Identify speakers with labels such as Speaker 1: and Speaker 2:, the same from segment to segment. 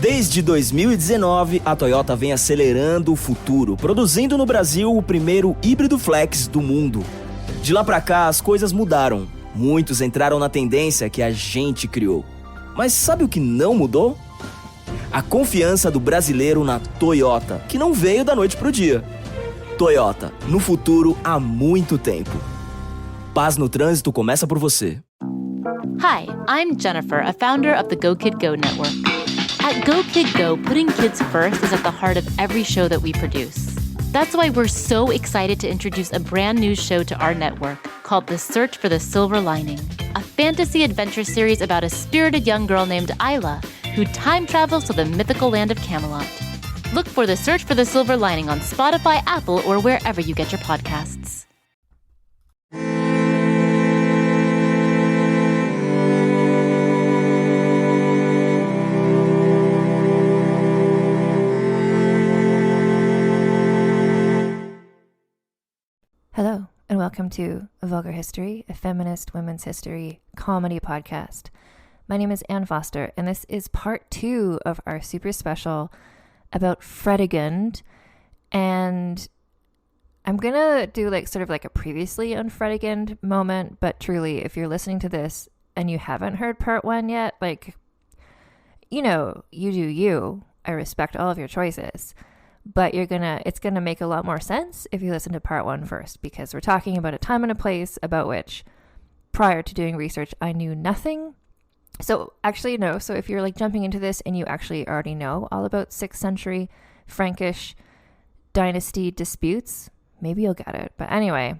Speaker 1: Desde 2019, a Toyota vem acelerando o futuro, produzindo no Brasil o primeiro híbrido flex do mundo. De lá pra cá, as coisas mudaram. Muitos entraram na tendência que a gente criou. Mas sabe o que não mudou? A confiança do brasileiro na Toyota, que não veio da noite pro dia. Toyota, no futuro há muito tempo. Paz no trânsito começa por você.
Speaker 2: Hi, I'm Jennifer, a founder of the Go Kid Go network. At Go Kid Go, putting kids first is at the heart of every show that we produce. That's why we're so excited to introduce a brand new show to our network called The Search for the Silver Lining, a fantasy adventure series about a spirited young girl named Isla who time travels to the mythical land of Camelot. Look for The Search for the Silver Lining on Spotify, Apple, or wherever you get your podcasts.
Speaker 3: Hello, and welcome to Vulgar History, a feminist women's history comedy podcast. My name is Anne Foster, and this is part 2 of our super special about Fredegund. And I'm going to do sort of a previously on Fredegund moment, but truly, if you're listening to this and you haven't heard part 1 yet, you do you. I respect all of your choices. But it's gonna make a lot more sense if you listen to part 1 first, because we're talking about a time and a place about which, prior to doing research, I knew nothing. So actually, no. So if you're jumping into this and you actually already know all about 6th century Frankish dynasty disputes, maybe you'll get it. But anyway,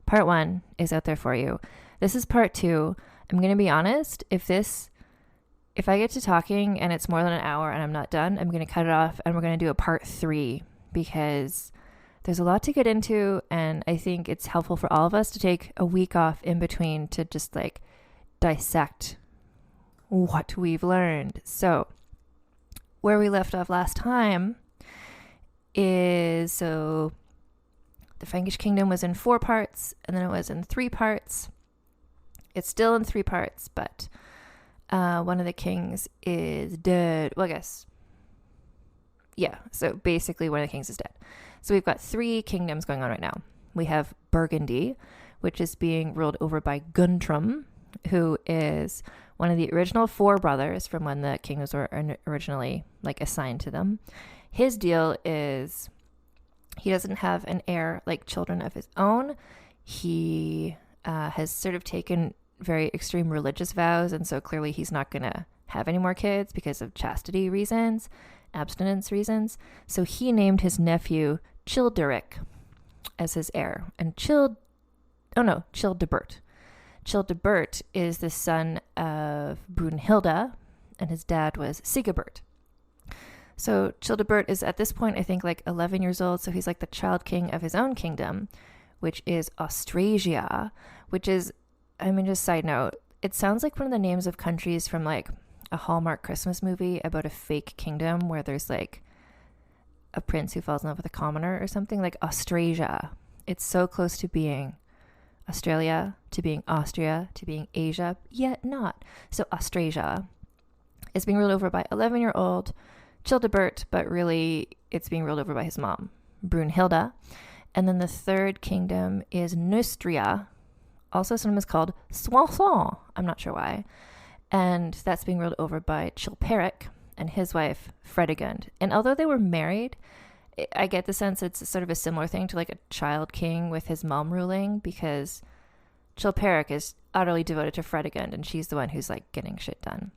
Speaker 3: part 1 is out there for you. This is part 2. I'm gonna be honest. If I get to talking and it's more than an hour and I'm not done, I'm going to cut it off and we're going to do a part 3, because there's a lot to get into, and I think it's helpful for all of us to take a week off in between to just dissect what we've learned. So where we left off last time is, so the Frankish kingdom was in 4 parts, and then it was in 3 parts. It's still in 3 parts, but one of the kings is dead. Well, I guess. Yeah, so basically one of the kings is dead. So we've got 3 kingdoms going on right now. We have Burgundy, which is being ruled over by Guntram, who is one of the original 4 brothers from when the kingdoms were originally assigned to them. His deal is he doesn't have an heir, children of his own. He has sort of taken very extreme religious vows, and so clearly he's not going to have any more kids because of chastity reasons, abstinence reasons. So he named his nephew Childeric as his heir, and Childebert. Childebert is the son of Brunhilda, and his dad was Sigebert. So Childebert is at this point, I think, 11 years old, so he's the child king of his own kingdom, which is Austrasia, which is, just side note, it sounds like one of the names of countries from a Hallmark Christmas movie about a fake kingdom where there's a prince who falls in love with a commoner or something, Austrasia. It's so close to being Australia, to being Austria, to being Asia, yet not. So Austrasia is being ruled over by 11-year-old Childebert, but really it's being ruled over by his mom, Brunhilda. And then the 3rd kingdom is Neustria, also sometimes called Soissons. I'm not sure why. And that's being ruled over by Chilperic and his wife, Fredegund. And although they were married, I get the sense it's sort of a similar thing to a child king with his mom ruling, because Chilperic is utterly devoted to Fredegund, and she's the one who's getting shit done.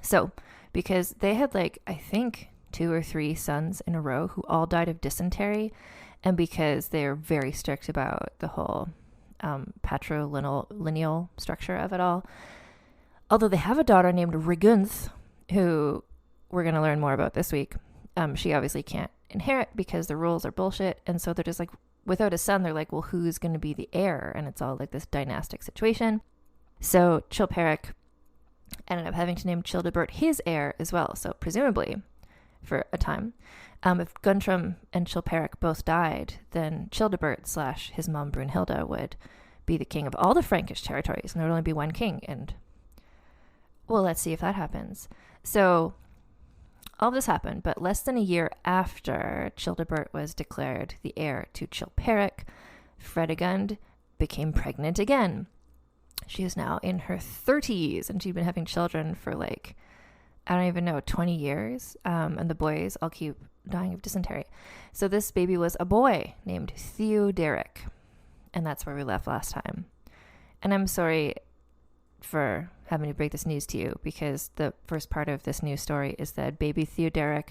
Speaker 3: So because they had I think 2 or 3 sons in a row who all died of dysentery, and because they're very strict about the whole patrilineal structure of it all. Although they have a daughter named Rigunth, who we're going to learn more about this week. She obviously can't inherit because the rules are bullshit. And so they're just without a son, they're well, who's going to be the heir? And it's all this dynastic situation. So Chilperic ended up having to name Childebert his heir as well. So presumably, for a time, if Guntram and Chilperic both died, then Childebert / his mom Brunhilda would be the king of all the Frankish territories, and there would only be one king. And well, let's see if that happens. So All of this happened, but less than a year after Childebert was declared the heir to Chilperic, Fredegund became pregnant again. She is now in her 30s, and she'd been having children for like, I don't even know, 20 years. And the boys all keep dying of dysentery. So this baby was a boy named Theoderic. And that's where we left last time. And I'm sorry for having to break this news to you, because the first part of this news story is that baby Theoderic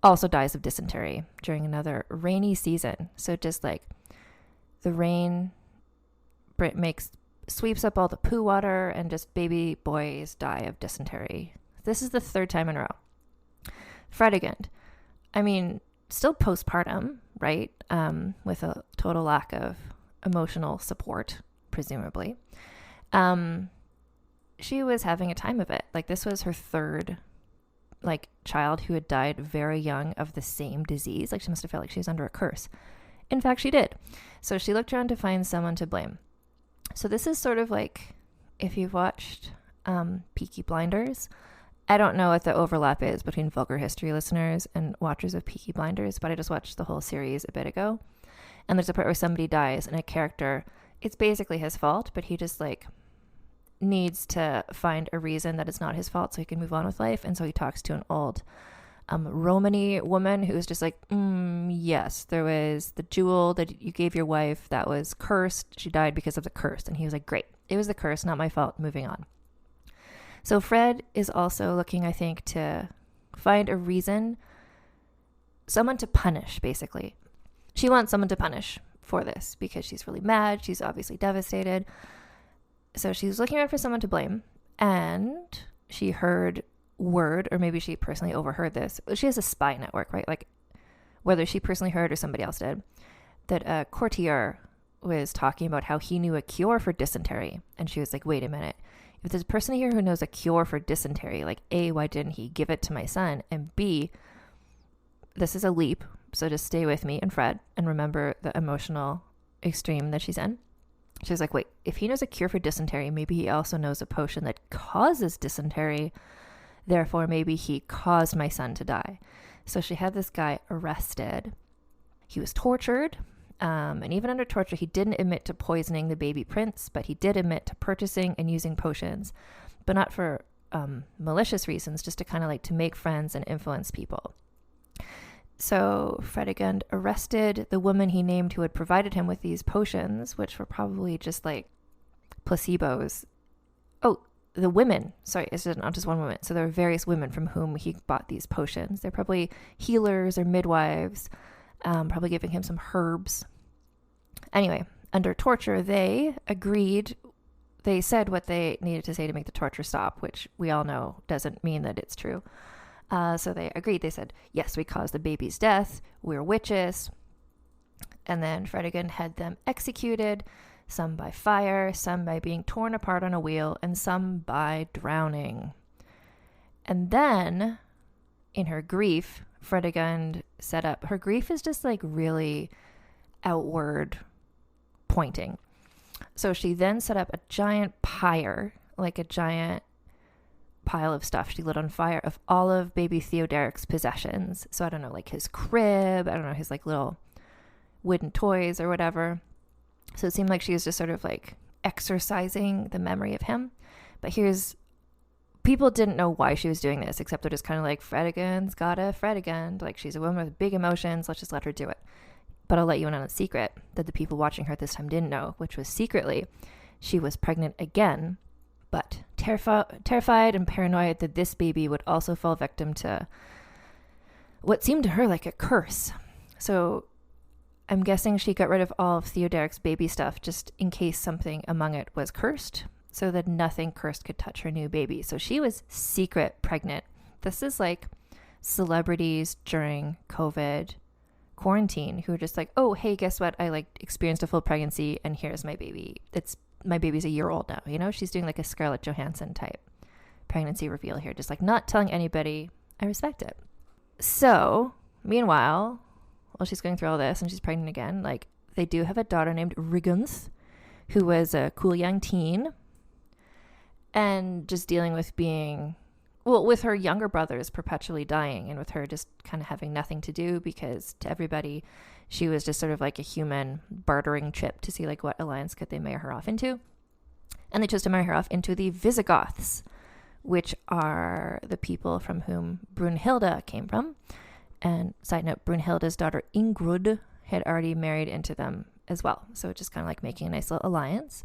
Speaker 3: also dies of dysentery during another rainy season. So just like the rain sweeps up all the poo water, and just baby boys die of dysentery. This is the third time in a row. Fredegund, I mean, still postpartum, right? With a total lack of emotional support, presumably. She was having a time of it. Like, this was her third like child who had died very young of the same disease. Like, she must have felt like she was under a curse. In fact, she did. So she looked around to find someone to blame. So this is sort of like, if you've watched Peaky Blinders, I don't know what the overlap is between vulgar history listeners and watchers of Peaky Blinders, but I just watched the whole series a bit ago. And there's a part where somebody dies and a character, it's basically his fault, but he just like needs to find a reason that it's not his fault so he can move on with life. And so he talks to an old Romany woman who's just like, yes, there was the jewel that you gave your wife that was cursed. She died because of the curse. And he was like, great, it was the curse, not my fault, moving on. So Fred is also looking, I think, to find a reason, someone to punish, basically. She wants someone to punish for this because she's really mad. She's obviously devastated. So she's looking around for someone to blame, and she heard word, or maybe she personally overheard this. She has a spy network, right? Like, whether she personally heard or somebody else did, that a courtier was talking about how he knew a cure for dysentery. And she was like, wait a minute. If there's a person here who knows a cure for dysentery, like, A, why didn't he give it to my son? And B, this is a leap. So just stay with me and Fred and remember the emotional extreme that she's in. She's like, wait, if he knows a cure for dysentery, maybe he also knows a potion that causes dysentery. Therefore, maybe he caused my son to die. So she had this guy arrested. He was tortured. And even under torture, he didn't admit to poisoning the baby prince, but he did admit to purchasing and using potions, but not for malicious reasons, just to kind of like to make friends and influence people. So Fredegund arrested the woman he named who had provided him with these potions, which were probably just like placebos. Oh, the women. Sorry, it's not just one woman. So there are various women from whom he bought these potions. They're probably healers or midwives, probably giving him some herbs. Anyway, under torture, they agreed. They said what they needed to say to make the torture stop, which we all know doesn't mean that it's true. So they agreed. They said, yes, we caused the baby's death. We're witches. And then Fredegund had them executed, some by fire, some by being torn apart on a wheel, and some by drowning. And then, in her grief, Fredegund set up, her grief is just like really outward pointing. So she then set up a giant pyre, like a giant pile of stuff she lit on fire of all of baby Theoderic's possessions. So I don't know, like his crib, I don't know, his like little wooden toys or whatever. So it seemed like she was just sort of like exorcising the memory of him. But people didn't know why she was doing this, except they're just kind of like, Fredegund's got a Fredegund. Like, she's a woman with big emotions. Let's just let her do it. But I'll let you in on a secret that the people watching her this time didn't know, which was secretly she was pregnant again, but terrified and paranoid that this baby would also fall victim to what seemed to her like a curse. So I'm guessing she got rid of all of Theoderic's baby stuff just in case something among it was cursed, so that nothing cursed could touch her new baby. So she was secret pregnant. This is like celebrities during COVID quarantine who are just like, oh, hey, guess what? I like experienced a full pregnancy and here's my baby. My baby's a year old now. You know, she's doing like a Scarlett Johansson type pregnancy reveal here. Just like not telling anybody. I respect it. So meanwhile, while she's going through all this and she's pregnant again, like they do have a daughter named Rigunth, who was a cool young teen and just dealing with being well, with her younger brothers perpetually dying and with her just kind of having nothing to do, because to everybody, she was just sort of like a human bartering chip to see like what alliance could they marry her off into. And they chose to marry her off into the Visigoths, which are the people from whom Brunhilda came from. And side note, Brunhilda's daughter Ingrud had already married into them as well. So just kind of like making a nice little alliance.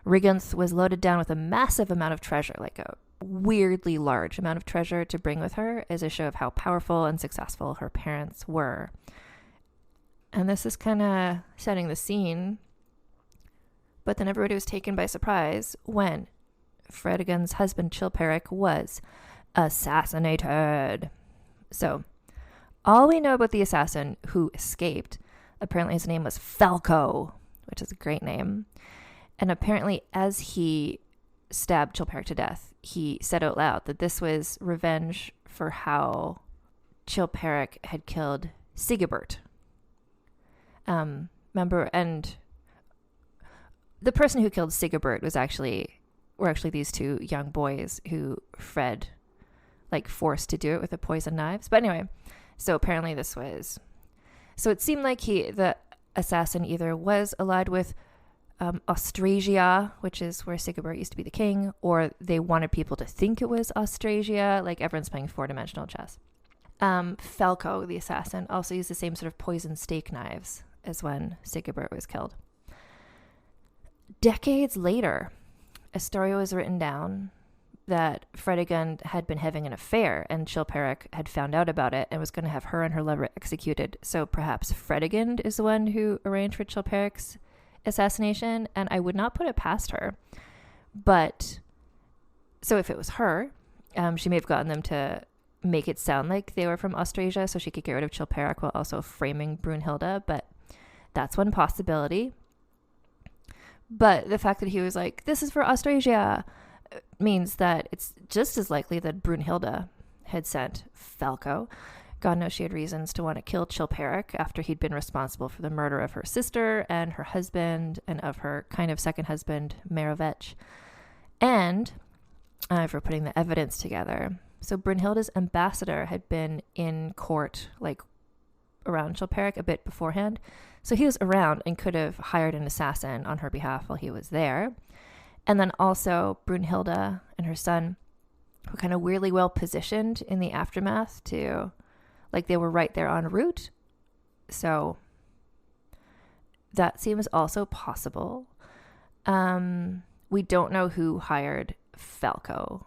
Speaker 3: Rigunth was loaded down with a massive amount of treasure, like a weirdly large amount of treasure to bring with her as a show of how powerful and successful her parents were. And this is kind of setting the scene. But then everybody was taken by surprise when Fredegund's husband Chilperic was assassinated. So all we know about the assassin who escaped, apparently his name was Falco, which is a great name. And apparently as he stabbed Chilperic to death, he said out loud that this was revenge for how Chilperic had killed Sigebert. Remember, and the person who killed Sigebert were actually these two young boys who Fred like forced to do it with the poison knives. But anyway, so apparently so it seemed like the assassin either was allied with Austrasia, which is where Sigebert used to be the king, or they wanted people to think it was Austrasia, like everyone's playing four-dimensional chess. Falco, the assassin, also used the same sort of poison steak knives as when Sigebert was killed. Decades later, a story was written down that Fredegund had been having an affair and Chilperic had found out about it and was going to have her and her lover executed. So perhaps Fredegund is the one who arranged for Chilperic's assassination, and I would not put it past her. But so if it was her, she may have gotten them to make it sound like they were from Austrasia so she could get rid of Chilperic while also framing Brunhilda, but that's one possibility. But the fact that he was like, this is for Austrasia, means that it's just as likely that Brunhilda had sent Falco. God knows she had reasons to want to kill Chilperic after he'd been responsible for the murder of her sister and her husband and of her kind of second husband, Merovech. And for putting the evidence together. So Brunhilda's ambassador had been in court, like around Chilperic a bit beforehand. So he was around and could have hired an assassin on her behalf while he was there. And then also Brunhilda and her son were kind of weirdly well positioned in the aftermath to, like, they were right there en route. So that seems also possible. We don't know who hired Falco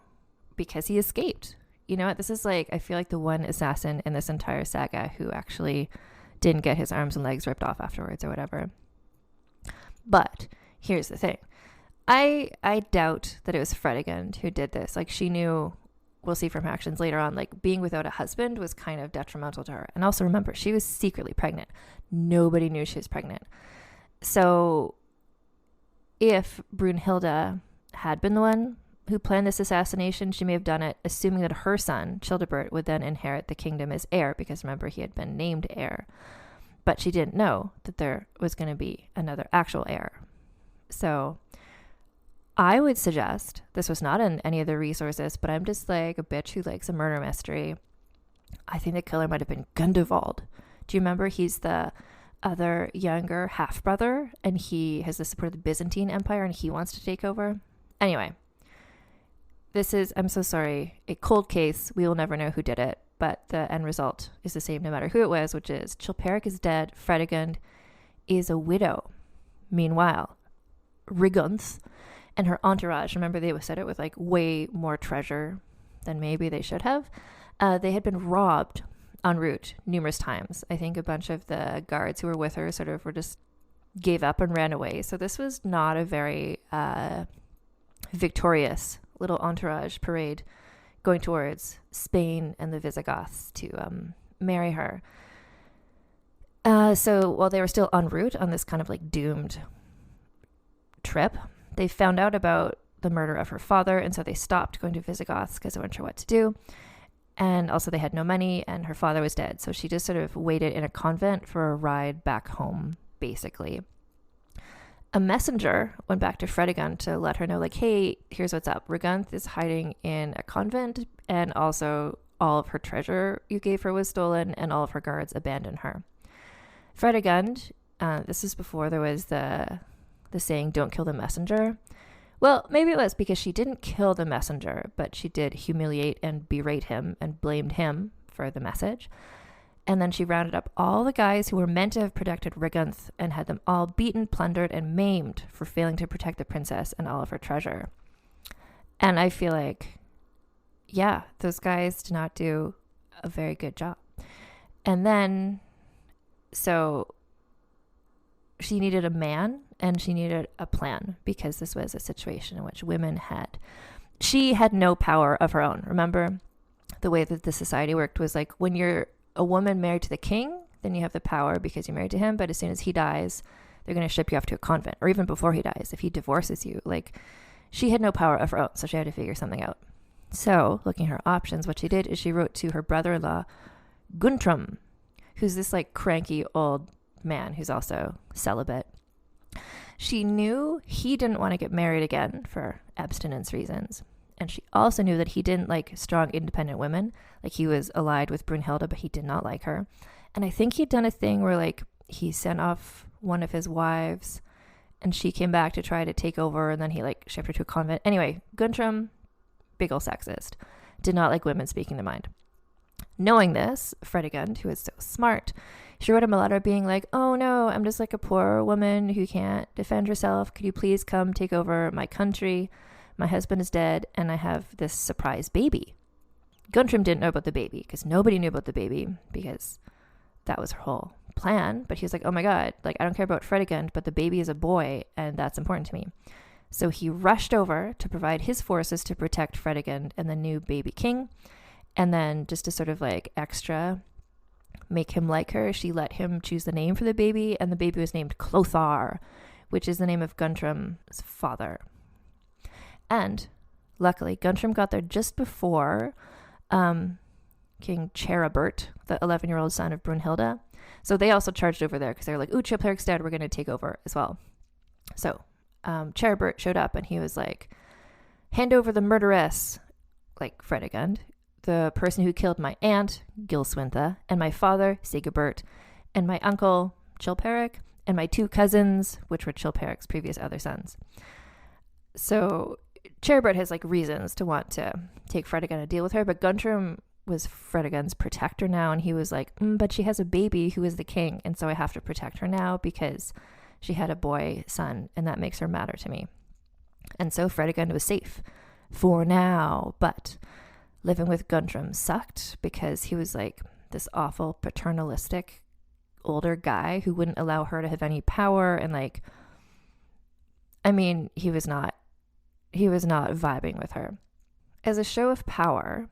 Speaker 3: because he escaped. You know what? This is like, I feel like the one assassin in this entire saga who actually didn't get his arms and legs ripped off afterwards or whatever. But here's the thing. I doubt that it was Fredegund who did this. Like, she knew, we'll see from her actions later on, like being without a husband was kind of detrimental to her. And also remember, she was secretly pregnant. Nobody knew she was pregnant. So if Brunhilda had been the one who planned this assassination, she may have done it assuming that her son, Childebert, would then inherit the kingdom as heir, because remember, he had been named heir. But she didn't know that there was going to be another actual heir. So I would suggest, this was not in any of the resources, but I'm just like a bitch who likes a murder mystery. I think the killer might have been Gundevald. Do you remember? He's the other younger half-brother, and he has the support of the Byzantine Empire, and he wants to take over. Anyway, this is, I'm so sorry, a cold case. We will never know who did it, but the end result is the same no matter who it was, which is Chilperic is dead, Fredegund is a widow. Meanwhile, Rigunth and her entourage, remember they said it with like way more treasure than maybe they should have. They had been robbed en route numerous times. I think a bunch of the guards who were with her sort of were just gave up and ran away. So this was not a very victorious little entourage parade going towards Spain and the Visigoths to marry her. So while they were still en route on this kind of like doomed trip, they found out about the murder of her father, and so they stopped going to Visigoths because they weren't sure what to do. And also they had no money, and her father was dead. So she just sort of waited in a convent for a ride back home, basically. A messenger went back to Fredegund to let her know, like, hey, here's what's up. Regunth is hiding in a convent, and also all of her treasure you gave her was stolen, and all of her guards abandoned her. Fredegund, this is before there was the saying, don't kill the messenger. Well, maybe it was because she didn't kill the messenger, but she did humiliate and berate him and blamed him for the message. And then she rounded up all the guys who were meant to have protected Regunth and had them all beaten, plundered, and maimed for failing to protect the princess and all of her treasure. And I feel like, yeah, those guys did not do a very good job. And then, so she needed a man and she needed a plan, because this was a situation in which she had no power of her own. Remember, the way that the society worked was like, when you're a woman married to the king, then you have the power because you're married to him. But as soon as he dies, they're going to ship you off to a convent, or even before he dies, if he divorces you. Like, she had no power of her own, so she had to figure something out. So, looking at her options, what she did is she wrote to her brother-in-law, Guntram, who's this like cranky old man who's also celibate. She knew he didn't want to get married again for abstinence reasons. And she also knew that he didn't like strong, independent women. Like, he was allied with Brunhilda, but he did not like her. And I think he'd done a thing where like he sent off one of his wives and she came back to try to take over, and then he like shipped her to a convent. Anyway, Guntram, big ol' sexist, did not like women speaking their mind. Knowing this, Fredegund, who is so smart, she wrote him a letter being like, oh no, I'm just like a poor woman who can't defend herself. Could you please come take over my country? My husband is dead, and I have this surprise baby. Guntram didn't know about the baby, because nobody knew about the baby, because that was her whole plan. But he was like, oh my God, like, I don't care about Fredegund, but the baby is a boy, and that's important to me. So he rushed over to provide his forces to protect Fredegund and the new baby king. And then, just to sort of like extra make him like her, she let him choose the name for the baby, and the baby was named Clothar, which is the name of Guntram's father. And luckily, Guntram got there just before King Charibert, the 11-year-old son of Brunhilda. So they also charged over there, because they were like, ooh, Chilperic's dead, we're going to take over as well. So Charibert showed up, and he was like, hand over the murderess, like Fredegund, the person who killed my aunt, Gilswintha, and my father, Sigibert, and my uncle, Chilperic, and my 2 cousins, which were Chilperic's previous other sons. So Charibert has like reasons to want to take Fredegund to deal with her, but Guntram was Fredegund's protector now, and he was like, but she has a baby who is the king, and so I have to protect her now because she had a boy son, and that makes her matter to me. And so Fredegund was safe for now, but living with Guntram sucked, because he was like this awful paternalistic older guy who wouldn't allow her to have any power, and like, I mean, he was not vibing with her. As a show of power,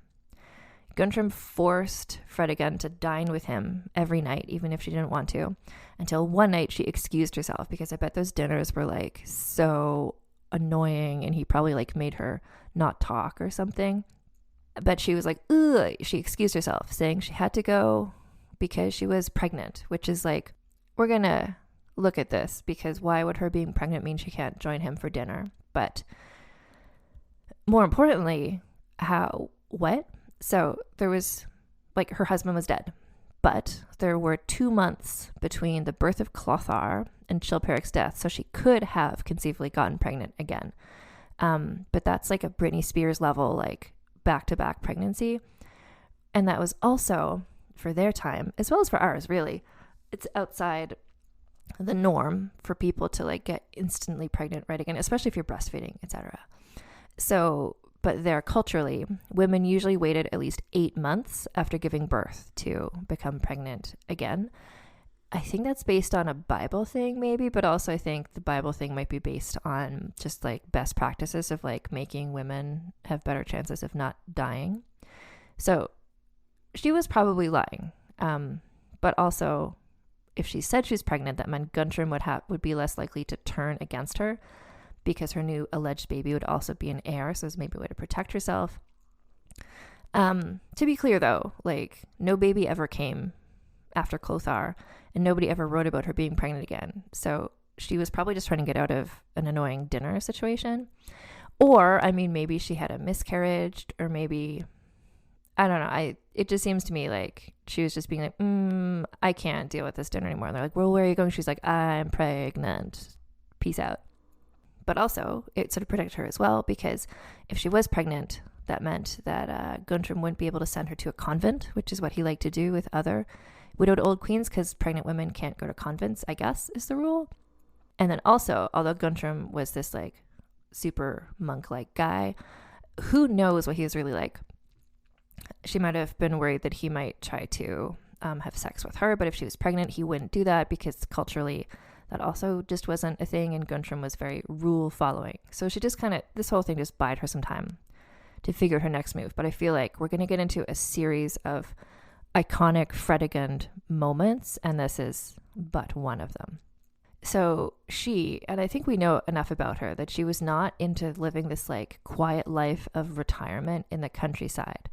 Speaker 3: Guntram forced Fredegund to dine with him every night, even if she didn't want to, until one night she excused herself, because I bet those dinners were like so annoying, and he probably like made her not talk or something. But she was like, ugh, she excused herself, saying she had to go because she was pregnant, which is like, we're going to look at this, because why would her being pregnant mean she can't join him for dinner? But more importantly, what? So there was, like, her husband was dead, but there were 2 months between the birth of Clothar and Chilperic's death, so she could have conceivably gotten pregnant again. But that's like a Britney Spears level, like, back-to-back pregnancy. And that was also, for their time, as well as for ours, really, it's outside the norm for people to like get instantly pregnant right again, especially if you're breastfeeding, etc. So, but there culturally, women usually waited at least 8 months after giving birth to become pregnant again. I think that's based on a Bible thing maybe, but also I think the Bible thing might be based on just like best practices of like making women have better chances of not dying. So she was probably lying. But also, if she said she's pregnant, that meant Guntram would be less likely to turn against her, because her new alleged baby would also be an heir, so it's maybe a way to protect herself. To be clear though, like, no baby ever came after Clothar, and nobody ever wrote about her being pregnant again. So she was probably just trying to get out of an annoying dinner situation. Or, I mean, maybe she had a miscarriage, or maybe, I don't know. It just seems to me like she was just being like, I can't deal with this dinner anymore. And they're like, well, where are you going? She's like, I'm pregnant. Peace out. But also, it sort of protected her as well, because if she was pregnant, that meant that Guntram wouldn't be able to send her to a convent, which is what he liked to do with other widowed old queens, because pregnant women can't go to convents, I guess, is the rule. And then also, although Guntram was this like super monk-like guy, who knows what he was really like. She might have been worried that he might try to have sex with her, but if she was pregnant, he wouldn't do that, because culturally that also just wasn't a thing, and Guntram was very rule following. So she just kind of, this whole thing just bided her some time to figure out her next move. But I feel like we're going to get into a series of iconic Fredegund moments, and this is but one of them. So she, and I think we know enough about her, that she was not into living this like quiet life of retirement in the countryside.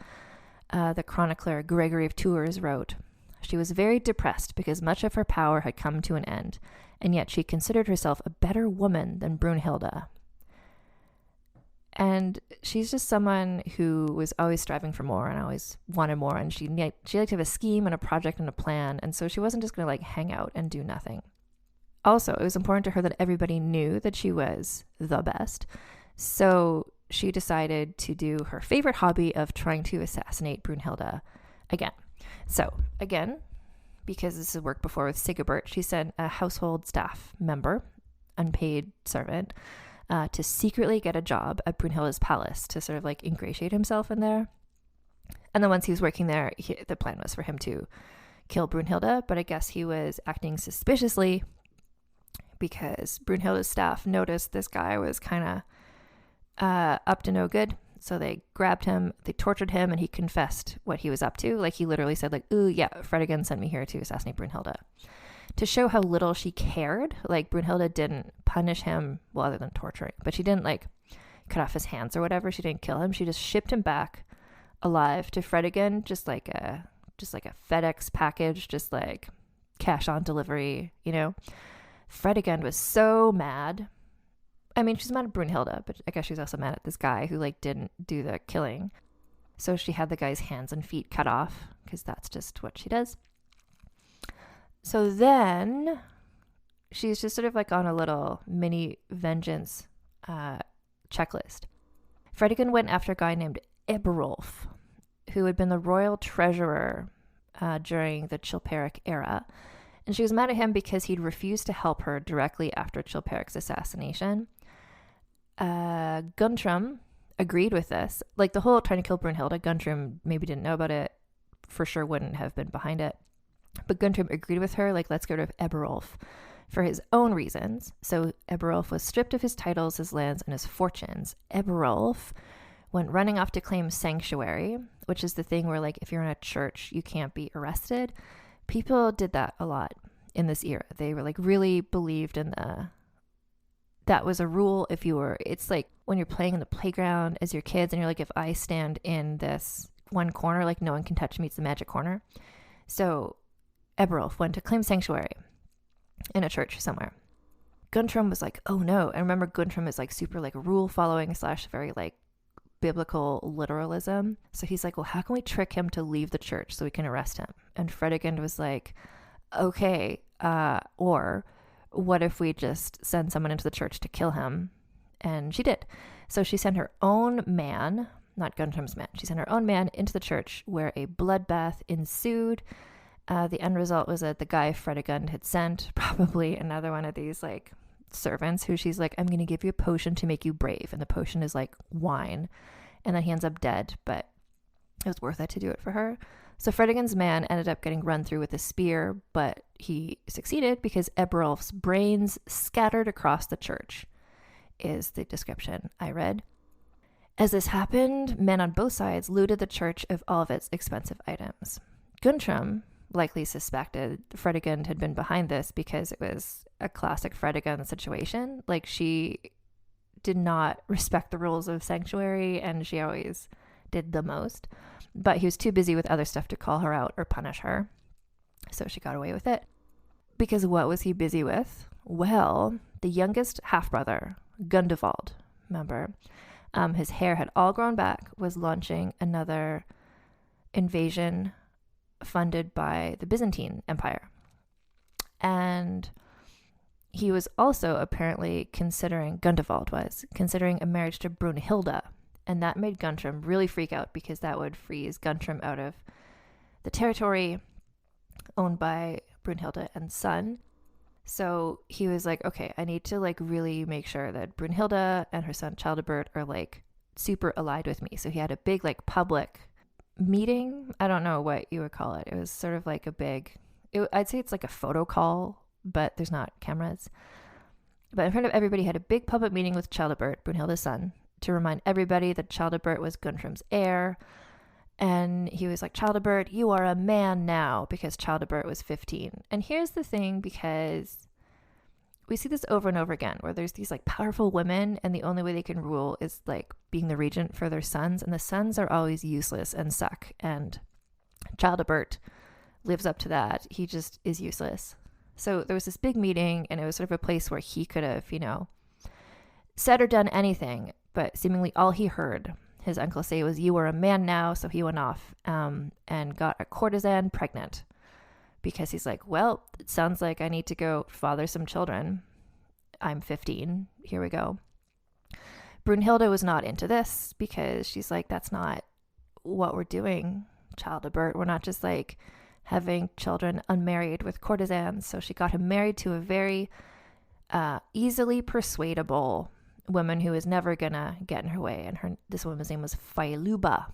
Speaker 3: The chronicler Gregory of Tours wrote, she was very depressed because much of her power had come to an end, and yet she considered herself a better woman than Brunhilda. And she's just someone who was always striving for more and always wanted more, and she liked to have a scheme and a project and a plan, and so she wasn't just going to like hang out and do nothing. Also, it was important to her that everybody knew that she was the best, so she decided to do her favorite hobby of trying to assassinate Brunhilda again. So, again, because this has worked before with Sigebert, she sent a household staff member, unpaid servant, to secretly get a job at Brunhilda's palace to sort of like ingratiate himself in there. And then once he was working there, the plan was for him to kill Brunhilda, but I guess he was acting suspiciously because Brunhilda's staff noticed this guy was kind of up to no good. So they grabbed him, they tortured him, and he confessed what he was up to. Like he literally said like, ooh, yeah, Fredegund sent me here to assassinate Brunhilda. To show how little she cared, like Brunhilda didn't punish him, well, other than torturing, but she didn't like cut off his hands or whatever. She didn't kill him. She just shipped him back alive to Fredegund, just like a FedEx package, just like cash on delivery, you know. Fredegund was so mad. I mean, she's mad at Brunhilda, but I guess she's also mad at this guy who like didn't do the killing. So she had the guy's hands and feet cut off, because that's just what she does. So then she's just sort of like on a little mini vengeance checklist. Fredegund went after a guy named Eberulf, who had been the royal treasurer during the Chilperic era. And she was mad at him because he'd refused to help her directly after Chilperic's assassination. Guntram agreed with this. Like the whole trying to kill Brunhilda, Guntram maybe didn't know about it, for sure wouldn't have been behind it. But Guntram agreed with her, like, let's get rid of Eberulf for his own reasons. So Eberulf was stripped of his titles, his lands, and his fortunes. Eberulf went running off to claim sanctuary, which is the thing where, like, if you're in a church, you can't be arrested. People did that a lot in this era. They were, like, really believed in that was a rule. If you were, it's like when you're playing in the playground as your kids, and you're like, if I stand in this one corner, like, no one can touch me, it's the magic corner. So Eberulf went to claim sanctuary in a church somewhere. Guntram was like, oh no. And remember, Guntram is like super like rule following / very like biblical literalism. So he's like, well, how can we trick him to leave the church so we can arrest him? And Fredegund was like, okay, or what if we just send someone into the church to kill him? And she did. So she sent her own man, not Guntram's man, she sent her own man into the church, where a bloodbath ensued. The end result was that the guy Fredegund had sent, probably another one of these like servants who she's like, I'm going to give you a potion to make you brave. And the potion is like wine. And then he ends up dead, but it was worth it to do it for her. So Fredegund's man ended up getting run through with a spear, but he succeeded because Eberulf's brains scattered across the church, is the description I read. As this happened, men on both sides looted the church of all of its expensive items. Guntram likely suspected Fredegund had been behind this because it was a classic Fredegund situation. Like, she did not respect the rules of sanctuary, and she always did the most. But he was too busy with other stuff to call her out or punish her, so she got away with it. Because what was he busy with? Well, the youngest half-brother, Gundevald, remember, his hair had all grown back, was launching another invasion funded by the Byzantine Empire. And he was also apparently Gundevald was considering a marriage to Brunhilda. And that made Guntram really freak out because that would freeze Guntram out of the territory owned by Brunhilda and son. So he was like, okay, I need to like really make sure that Brunhilda and her son Childebert are like super allied with me. So he had a big like public meeting. I don't know what you would call it. It was sort of like a big, I'd say it's like a photo call, but there's not cameras. But in front of everybody, he had a big public meeting with Childebert, Brunhilda's son, to remind everybody that Childebert was Guntram's heir. And he was like, Childebert, you are a man now, because Childebert was 15. And here's the thing, because we see this over and over again, where there's these like powerful women, and the only way they can rule is like being the regent for their sons. And the sons are always useless and suck. And Childebert lives up to that. He just is useless. So there was this big meeting, and it was sort of a place where he could have, said or done anything. But seemingly all he heard his uncle say was, you are a man now. So he went off and got a courtesan pregnant, because he's like, well, it sounds like I need to go father some children. I'm 15. Here we go. Brunhilda was not into this, because she's like, that's not what we're doing, Childebert. We're not just like having children unmarried with courtesans. So she got him married to a very easily persuadable woman who was never gonna get in her way, and this woman's name was Failuba.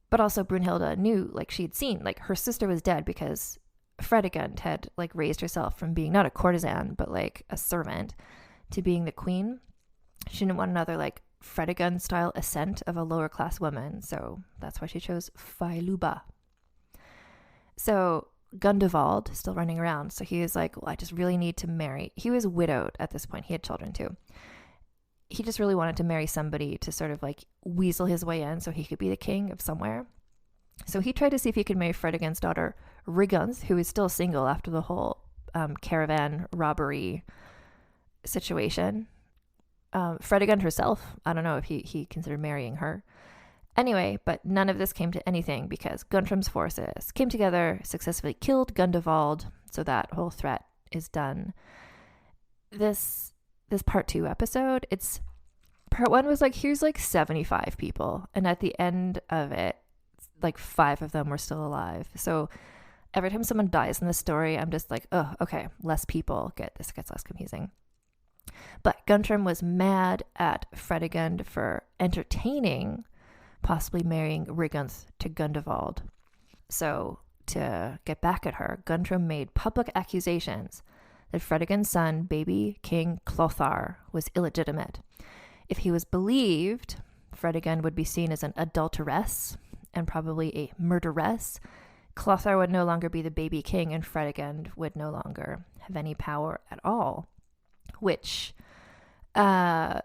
Speaker 3: But also Brunhilda knew, like she'd seen, like her sister was dead because Fredegund had like raised herself from being not a courtesan but like a servant to being the queen. She didn't want another like Fredegund style ascent of a lower class woman, so that's why she chose Failuba. So Gundevald still running around, so he was like, well, I just really need to marry. He was widowed at this point. He had children too. He just really wanted to marry somebody to sort of like weasel his way in so he could be the king of somewhere. So he tried to see if he could marry Fredegund's daughter, Rigunth, who is still single after the whole caravan robbery situation. Fredegund herself, I don't know if he considered marrying her. Anyway, but none of this came to anything because Guntram's forces came together, successfully killed Gundevald, so that whole threat is done. This part 2 episode, it's part 1 was like, here's like 75 people, and at the end of it, like 5 of them were still alive. So every time someone dies in the story, I'm just like, oh, okay, less people, this gets less confusing. But Guntram was mad at Fredegund for entertaining possibly marrying Rigunth to Gundevald. So to get back at her, Guntram made public accusations that Fredegund's son, baby King Clothar, was illegitimate. If he was believed, Fredegund would be seen as an adulteress and probably a murderess. Clothar would no longer be the baby king, and Fredegund would no longer have any power at all, which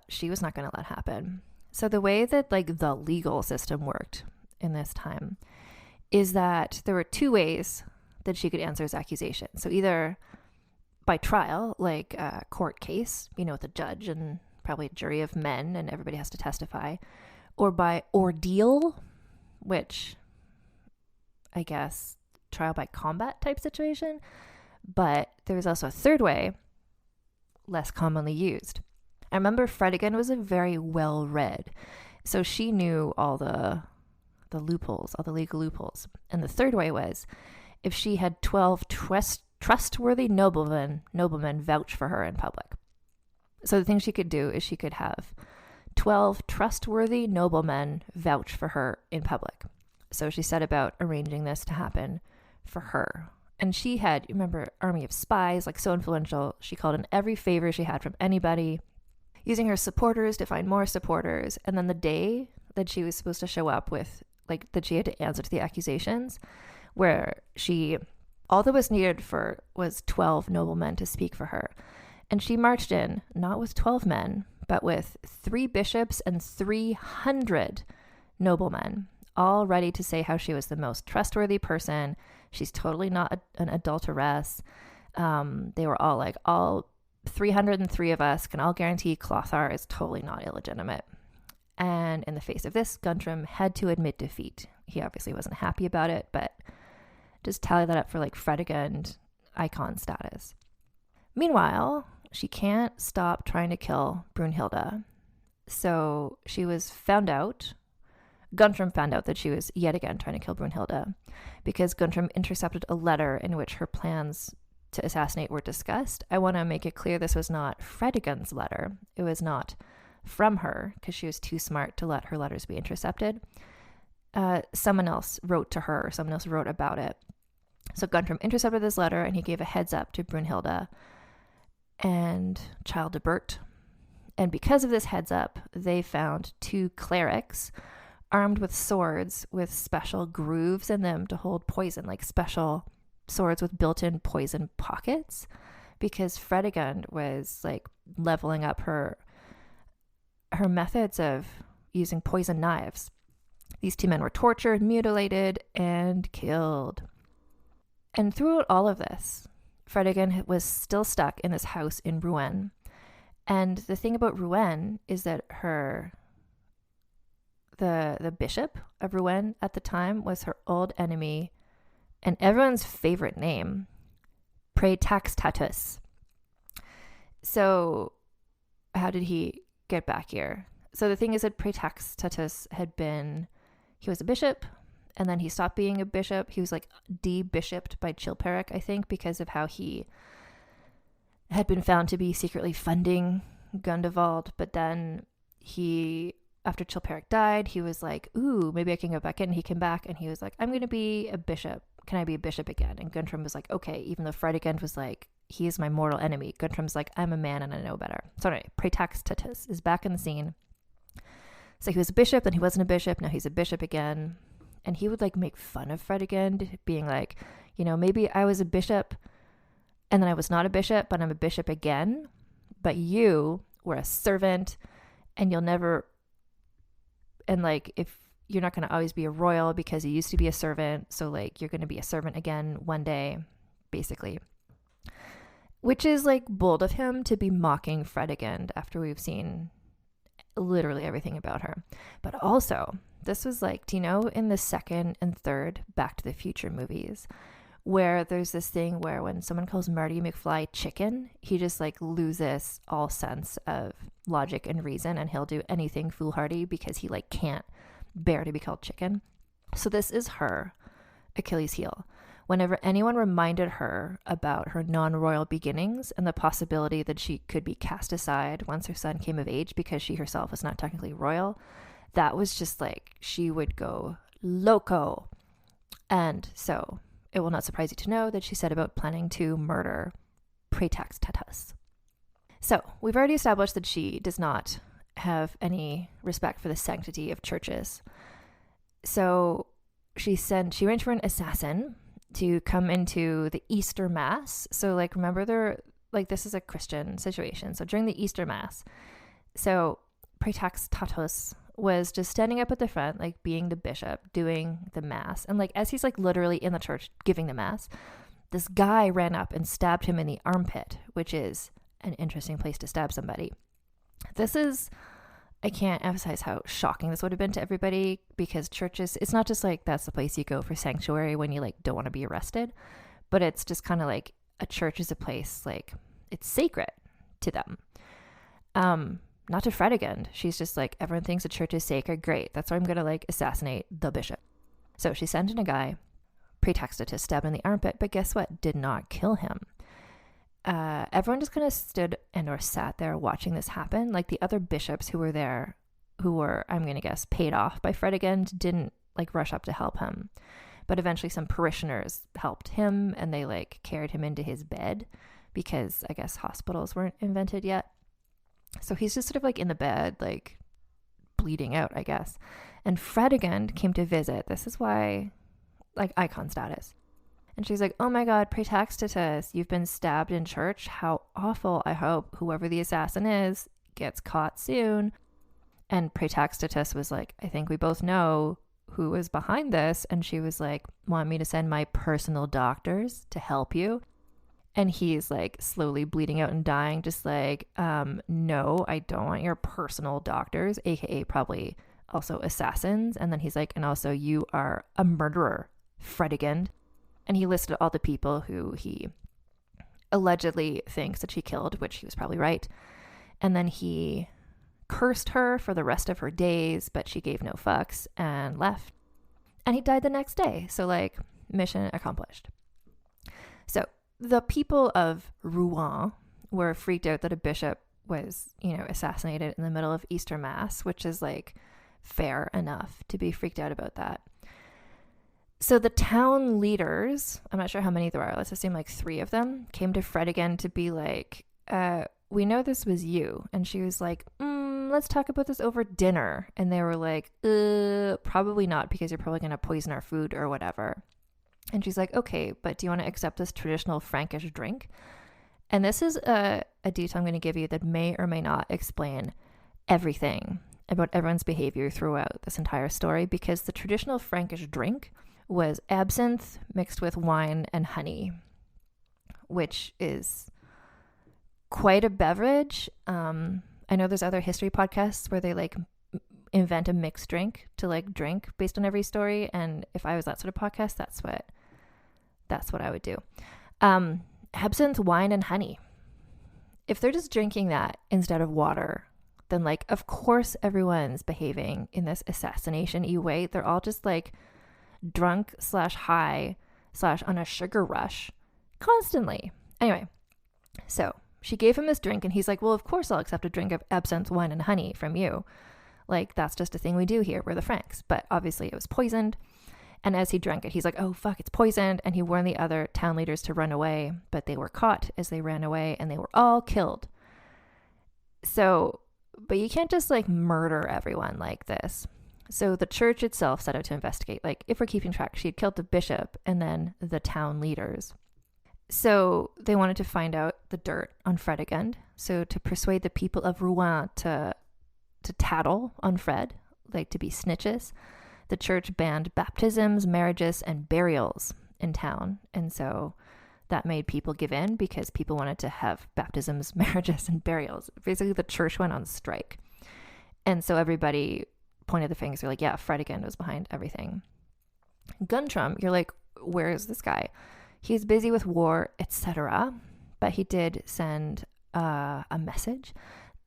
Speaker 3: she was not going to let happen. So the way that like the legal system worked in this time is that there were 2 ways that she could answer his accusation. So either by trial, like a court case, with a judge and probably a jury of men and everybody has to testify, or by ordeal, which I guess trial by combat type situation. But there was also a 3rd way, less commonly used. I remember Fredegund was a very well-read, so she knew all the loopholes, all the legal loopholes. And the 3rd way was if she had 12 trustworthy noblemen vouch for her in public. So the thing she could do is she could have 12 trustworthy noblemen vouch for her in public. So she set about arranging this to happen for her. And she had, remember, army of spies, like so influential. She called in every favor she had from anybody, using her supporters to find more supporters. And then the day that she was supposed to show up with, like, that she had to answer to the accusations, where all that was needed for was 12 noblemen to speak for her. And she marched in, not with 12 men, but with 3 bishops and 300 noblemen, all ready to say how she was the most trustworthy person. She's totally not an adulteress. They were all like, all 303 of us can all guarantee Clothar is totally not illegitimate. And in the face of this, Guntram had to admit defeat. He obviously wasn't happy about it, but just tally that up for like Fredegund icon status. Meanwhile, she can't stop trying to kill Brunhilda. So she was found out. Guntram found out that she was yet again trying to kill Brunhilda because Guntram intercepted a letter in which her plans to assassinate were discussed. I want to make it clear this was not Fredegund's letter. It was not from her because she was too smart to let her letters be intercepted. Someone else wrote to her. Someone else wrote about it. So Guntram intercepted this letter and he gave a heads up to Brunhilda and Childebert. And because of this heads up, they found 2 clerics armed with swords with special grooves in them to hold poison, like special swords with built-in poison pockets, because Fredegund was like leveling up her methods of using poison knives. These 2 men were tortured, mutilated, and killed. And throughout all of this, Fredegund was still stuck in this house in Rouen. And the thing about Rouen is that the bishop of Rouen at the time was her old enemy and everyone's favorite name, Praetaxtatus. So how did he get back here? So the thing is that Praetaxtatus he was a bishop, and then he stopped being a bishop. He was like de-bishoped by Chilperic, I think, because of how he had been found to be secretly funding Gundevald. But then after Chilperic died, he was like, ooh, maybe I can go back in. He came back and he was like, I'm going to be a bishop. Can I be a bishop again? And Guntram was like, okay, even though Fredegund was like, he is my mortal enemy. Guntram's like, I'm a man and I know better. So anyway, Praetaxtatus is back in the scene. So he was a bishop, then he wasn't a bishop, now he's a bishop again. And he would like make fun of Fredegund, being like, maybe I was a bishop and then I was not a bishop, but I'm a bishop again. But you were a servant and you'll never, and like, if you're not going to always be a royal because you used to be a servant. So like, you're going to be a servant again one day, basically. Which is like bold of him to be mocking Fredegund after we've seen literally everything about her. But also, this was like, do you know in the 2nd and 3rd Back to the Future movies, where there's this thing where when someone calls Marty McFly chicken, he just like loses all sense of logic and reason, and he'll do anything foolhardy because he like can't bear to be called chicken. So this is her Achilles heel. Whenever anyone reminded her about her non-royal beginnings and the possibility that she could be cast aside once her son came of age because she herself was not technically royal, that was just like, she would go loco. And so it will not surprise you to know that she set about planning to murder Praetaxtatus. So we've already established that she does not have any respect for the sanctity of churches. So she arranged for an assassin to come into the Easter Mass. So like, remember this is a Christian situation. So during the Easter Mass, so Praetaxtatus was just standing up at the front, like being the bishop, doing the Mass. And like, as he's like literally in the church giving the Mass, this guy ran up and stabbed him in the armpit, which is an interesting place to stab somebody. I can't emphasize how shocking this would have been to everybody, because churches, it's not just like that's the place you go for sanctuary when you like don't want to be arrested, but it's just kind of like a church is a place like it's sacred to them. Not to Fredegund. She's just like, everyone thinks a church is sacred. Great. That's why I'm going to like assassinate the bishop. So she sent in a guy, Praetaxtatus, stabbed in the armpit, but guess what? Did not kill him. Everyone just kind of stood or sat there watching this happen. Like the other bishops who were there, who were, I'm going to guess, paid off by Fredegund, didn't like rush up to help him. But eventually some parishioners helped him and they like carried him into his bed because I guess hospitals weren't invented yet. So he's just sort of like in the bed, like bleeding out, I guess. And Fredegund came to visit. This is why, like, icon status. And she's like, oh my God, Praetaxtatus, you've been stabbed in church. How awful. I hope whoever the assassin is gets caught soon. And Praetaxtatus was like, I think we both know who is behind this. And she was like, want me to send my personal doctors to help you? And he's like slowly bleeding out and dying, just like, no, I don't want your personal doctors, aka probably also assassins. And then he's like, and also you are a murderer, Fredegund. And he listed all the people who he allegedly thinks that she killed, which he was probably right. And then he cursed her for the rest of her days, but she gave no fucks and left. And he died the next day. So like, mission accomplished. So the people of Rouen were freaked out that a bishop was, assassinated in the middle of Easter Mass, which is like fair enough to be freaked out about that. So the town leaders, I'm not sure how many there are, let's assume like 3 of them, came to Fredegund to be like, we know this was you. And she was like, let's talk about this over dinner. And they were like, probably not, because you're probably going to poison our food or whatever. And she's like, okay, but do you want to accept this traditional Frankish drink? And this is a detail I'm going to give you that may or may not explain everything about everyone's behavior throughout this entire story, because the traditional Frankish drink was absinthe mixed with wine and honey, which is quite a beverage. I know there's other history podcasts where they like invent a mixed drink to like drink based on every story. And if I was that sort of podcast, that's what I would do. Absinthe, wine, and honey. If they're just drinking that instead of water, then like, of course, everyone's behaving in this assassination-y way. They're all just like drunk / high / on a sugar rush constantly. Anyway, so she gave him this drink and he's like, well, of course I'll accept a drink of absinthe, wine, and honey from you. Like, that's just a thing we do here. We're the Franks. But obviously it was poisoned. And as he drank it, he's like, oh, fuck, it's poisoned. And he warned the other town leaders to run away. But they were caught as they ran away and they were all killed. So, but you can't just like murder everyone like this. So the church itself set out to investigate. Like, if we're keeping track, she had killed the bishop and then the town leaders. So they wanted to find out the dirt on Fredegund. So to persuade the people of Rouen to tattle on Fred, like to be snitches, the church banned baptisms, marriages, and burials in town. And so that made people give in because people wanted to have baptisms, marriages, and burials. Basically, the church went on strike. And so everybody pointed the fingers. They're like, yeah, Fredegund was behind everything. Guntram, you're like, where is this guy? He's busy with war, etc. But he did send a message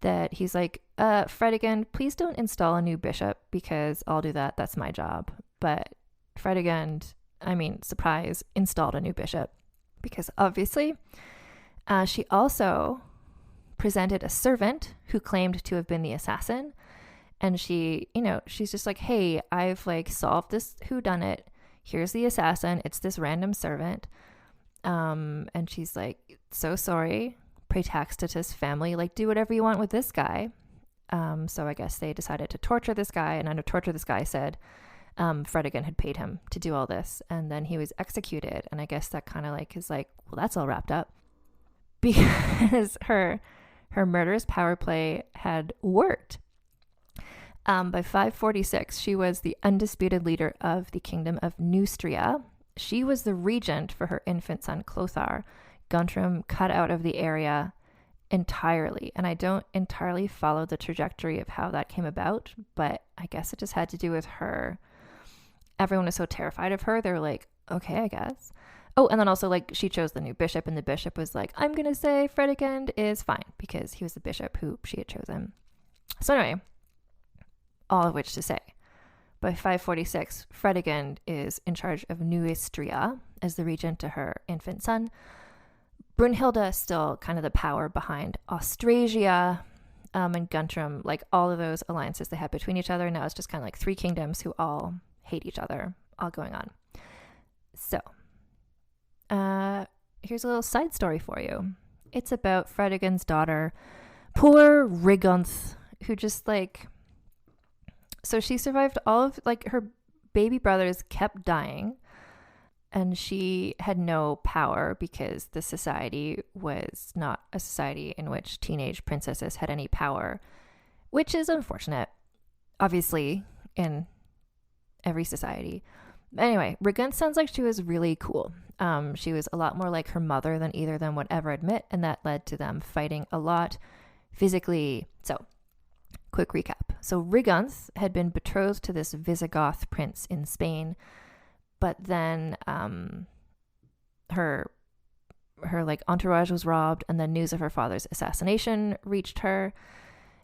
Speaker 3: that he's like, Fredegund, please don't install a new bishop because I'll do that. That's my job. But Fredegund, surprise, installed a new bishop because obviously she also presented a servant who claimed to have been the assassin. And she, she's just like, hey, I've like solved this whodunit. Here's the assassin. It's this random servant. And she's like, so sorry. Praetaxtatus family, like, do whatever you want with this guy. So I guess they decided to torture this guy, and under torture, this guy said Fredegund had paid him to do all this, and then he was executed. And I guess that kind of like is like, well, that's all wrapped up because her murderous power play had worked. By 546, she was the undisputed leader of the kingdom of Neustria. She was the regent for her infant son Clothar. Guntram cut out of the area entirely. And I don't entirely follow the trajectory of how that came about, but I guess it just had to do with her. Everyone was so terrified of her. They were like, okay, I guess. Oh, and then also like she chose the new bishop, and the bishop was like, I'm going to say Fredegund is fine because he was the bishop who she had chosen. So anyway, all of which to say, by 546, Fredegund is in charge of Neustria as the regent to her infant son. Brunhilda is still kind of the power behind Austrasia, and Guntram, like all of those alliances they had between each other. Now it's just kind of like 3 kingdoms who all hate each other, all going on. So, here's a little side story for you. It's about Fredegund's daughter, poor Rigunth, who just like, so she survived all of, like, her baby brothers kept dying. And she had no power because the society was not a society in which teenage princesses had any power, which is unfortunate, obviously, in every society. Anyway, Rigunth sounds like she was really cool. She was a lot more like her mother than either of them would ever admit, and that led to them fighting a lot physically. So, quick recap. So Rigunth had been betrothed to this Visigoth prince in Spain, but then her like entourage was robbed, and then news of her father's assassination reached her.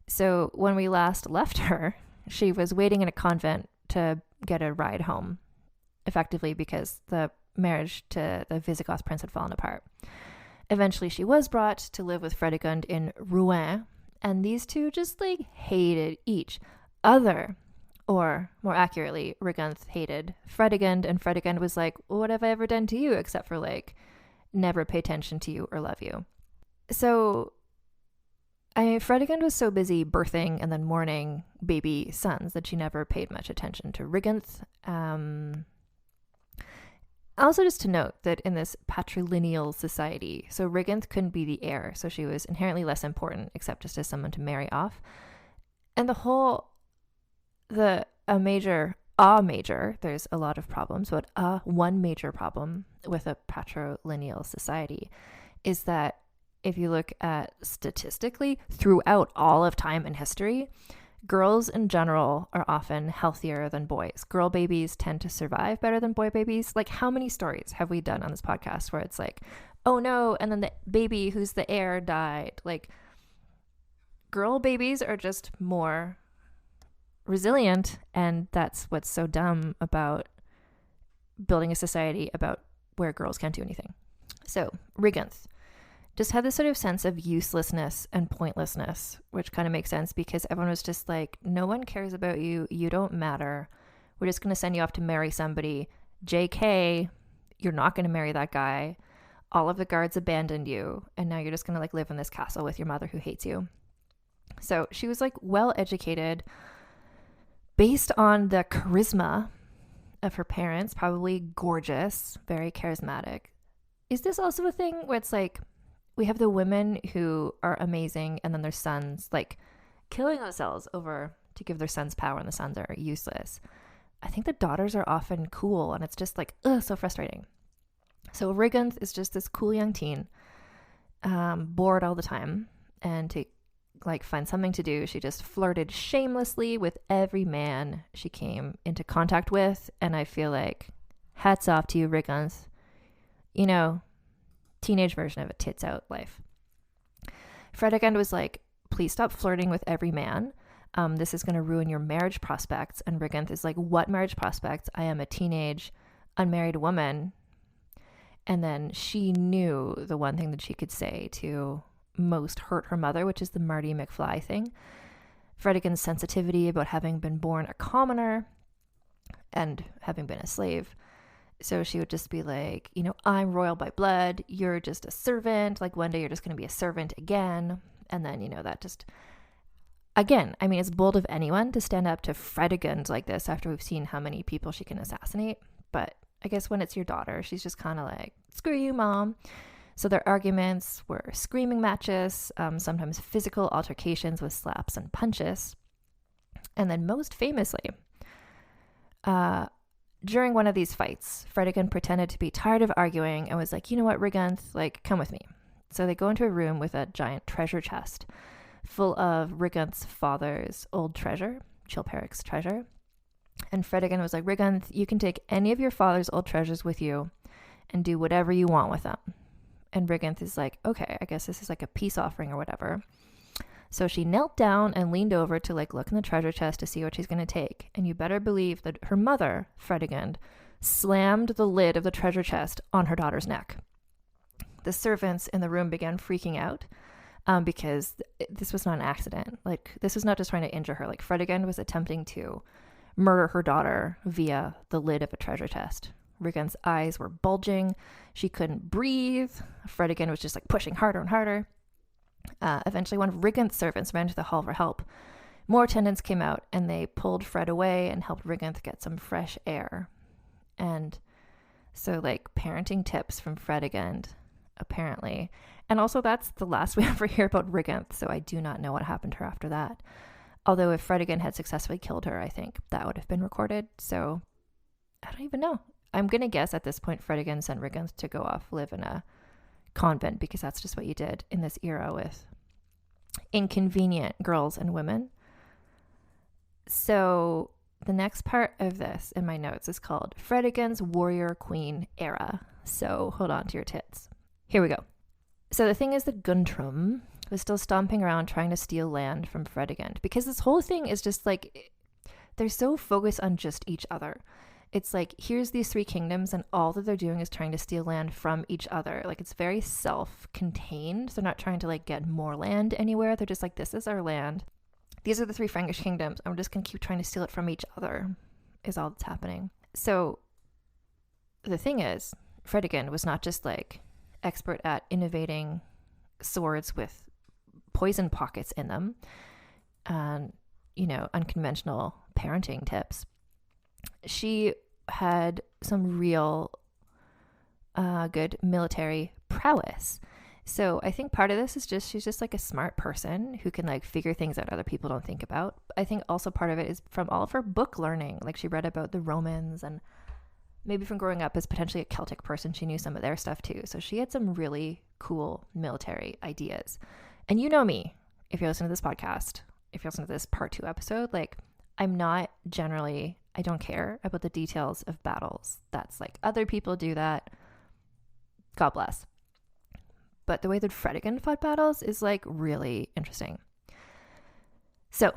Speaker 3: So when we last left her, she was waiting in a convent to get a ride home, effectively because the marriage to the Visigoth prince had fallen apart. Eventually she was brought to live with Fredegund in Rouen, and these two just like hated each other. Or more accurately, Rigunth hated Fredegund, and Fredegund was like, what have I ever done to you except for like never pay attention to you or love you? So Fredegund was so busy birthing and then mourning baby sons that she never paid much attention to Rigunth. Also, just to note that in this patrilineal society, so Rigunth couldn't be the heir, so she was inherently less important except just as someone to marry off. And there's a lot of problems, but one major problem with a patrilineal society is that if you look at statistically throughout all of time and history, girls in general are often healthier than boys. Girl babies tend to survive better than boy babies. Like, how many stories have we done on this podcast where it's like, oh no, and then the baby who's the heir died? Like, girl babies are just more resilient, and that's what's so dumb about building a society about where girls can't do anything. So Rigunth just had this sort of sense of uselessness and pointlessness, which kind of makes sense because everyone was just like, no one cares about you. You don't matter. We're just going to send you off to marry somebody. JK, you're not going to marry that guy. All of the guards abandoned you, and now you're just going to like live in this castle with your mother who hates you. So she was like well educated based on the charisma of her parents, probably gorgeous, very charismatic. Is this also a thing where it's like, we have the women who are amazing and then their sons like killing themselves over to give their sons power, and the sons are useless? I think the daughters are often cool, and it's just like, so frustrating. So Rigunth is just this cool young teen, bored all the time, and to like find something to do, she just flirted shamelessly with every man she came into contact with. And I feel like hats off to you, Rigunth. You know, teenage version of a tits out life. Fredegund was like, please stop flirting with every man. This is going to ruin your marriage prospects. And Rigunth is like, what marriage prospects? I am a teenage unmarried woman. And then she knew the one thing that she could say to most hurt her mother, which is the Marty McFly thing. Fredegund's sensitivity about having been born a commoner and having been a slave. So she would just be like, you know, I'm royal by blood. You're just a servant. Like, one day you're just going to be a servant again. And then, you know, that just, again, I mean, it's bold of anyone to stand up to Fredegund like this after we've seen how many people she can assassinate. But I guess when it's your daughter, she's just kind of like, screw you, mom. So their arguments were screaming matches, sometimes physical altercations with slaps and punches. And then most famously, during one of these fights, Fredegund pretended to be tired of arguing and was like, you know what, Rigunth, like, come with me. So they go into a room with a giant treasure chest full of Rigunth's father's old treasure, Chilperic's treasure. And Fredegund was like, Rigunth, you can take any of your father's old treasures with you and do whatever you want with them. And Rigunth is like, okay, I guess this is like a peace offering or whatever. So she knelt down and leaned over to like look in the treasure chest to see what she's going to take. And you better believe that her mother, Fredegund, slammed the lid of the treasure chest on her daughter's neck. The servants in the room began freaking out because this was not an accident. Like, this was not just trying to injure her. Like, Fredegund was attempting to murder her daughter via the lid of a treasure chest. Rigunth's eyes were bulging. She couldn't breathe. Fredegund was just like pushing harder and harder. Eventually, one of Rigunth's servants ran to the hall for help. More attendants came out, and they pulled Fred away and helped Rigunth get some fresh air. And so, like, parenting tips from Fredegund, apparently. And also, that's the last we ever hear about Rigunth, so I do not know what happened to her after that. Although if Fredegund had successfully killed her, I think that would have been recorded. So I don't even know. I'm going to guess at this point Fredegund sent Riggund to go off live in a convent, because that's just what you did in this era with inconvenient girls and women. So the next part of this in my notes is called Fredegund's Warrior Queen Era. So hold on to your tits. Here we go. So the thing is that Guntram was still stomping around trying to steal land from Fredegund, because this whole thing is just like, they're so focused on just each other. It's like, here's these three kingdoms and all that they're doing is trying to steal land from each other. Like, it's very self-contained. They're not trying to like get more land anywhere. They're just like, this is our land. These are the three Frankish kingdoms, and we're just going to keep trying to steal it from each other, is all that's happening. So the thing is, Fredegund was not just like expert at innovating swords with poison pockets in them and, you know, unconventional parenting tips. She had some real good military prowess. So I think part of this is just, she's just like a smart person who can like figure things out other people don't think about. I think also part of it is from all of her book learning. Like, she read about the Romans, and maybe from growing up as potentially a Celtic person, she knew some of their stuff too. So she had some really cool military ideas. And you know me, if you're listening to this podcast, if you're listening to this part 2 episode, like, I'm not generally, I don't care about the details of battles. That's like, other people do that. God bless. But the way that Fredegund fought battles is like really interesting. So,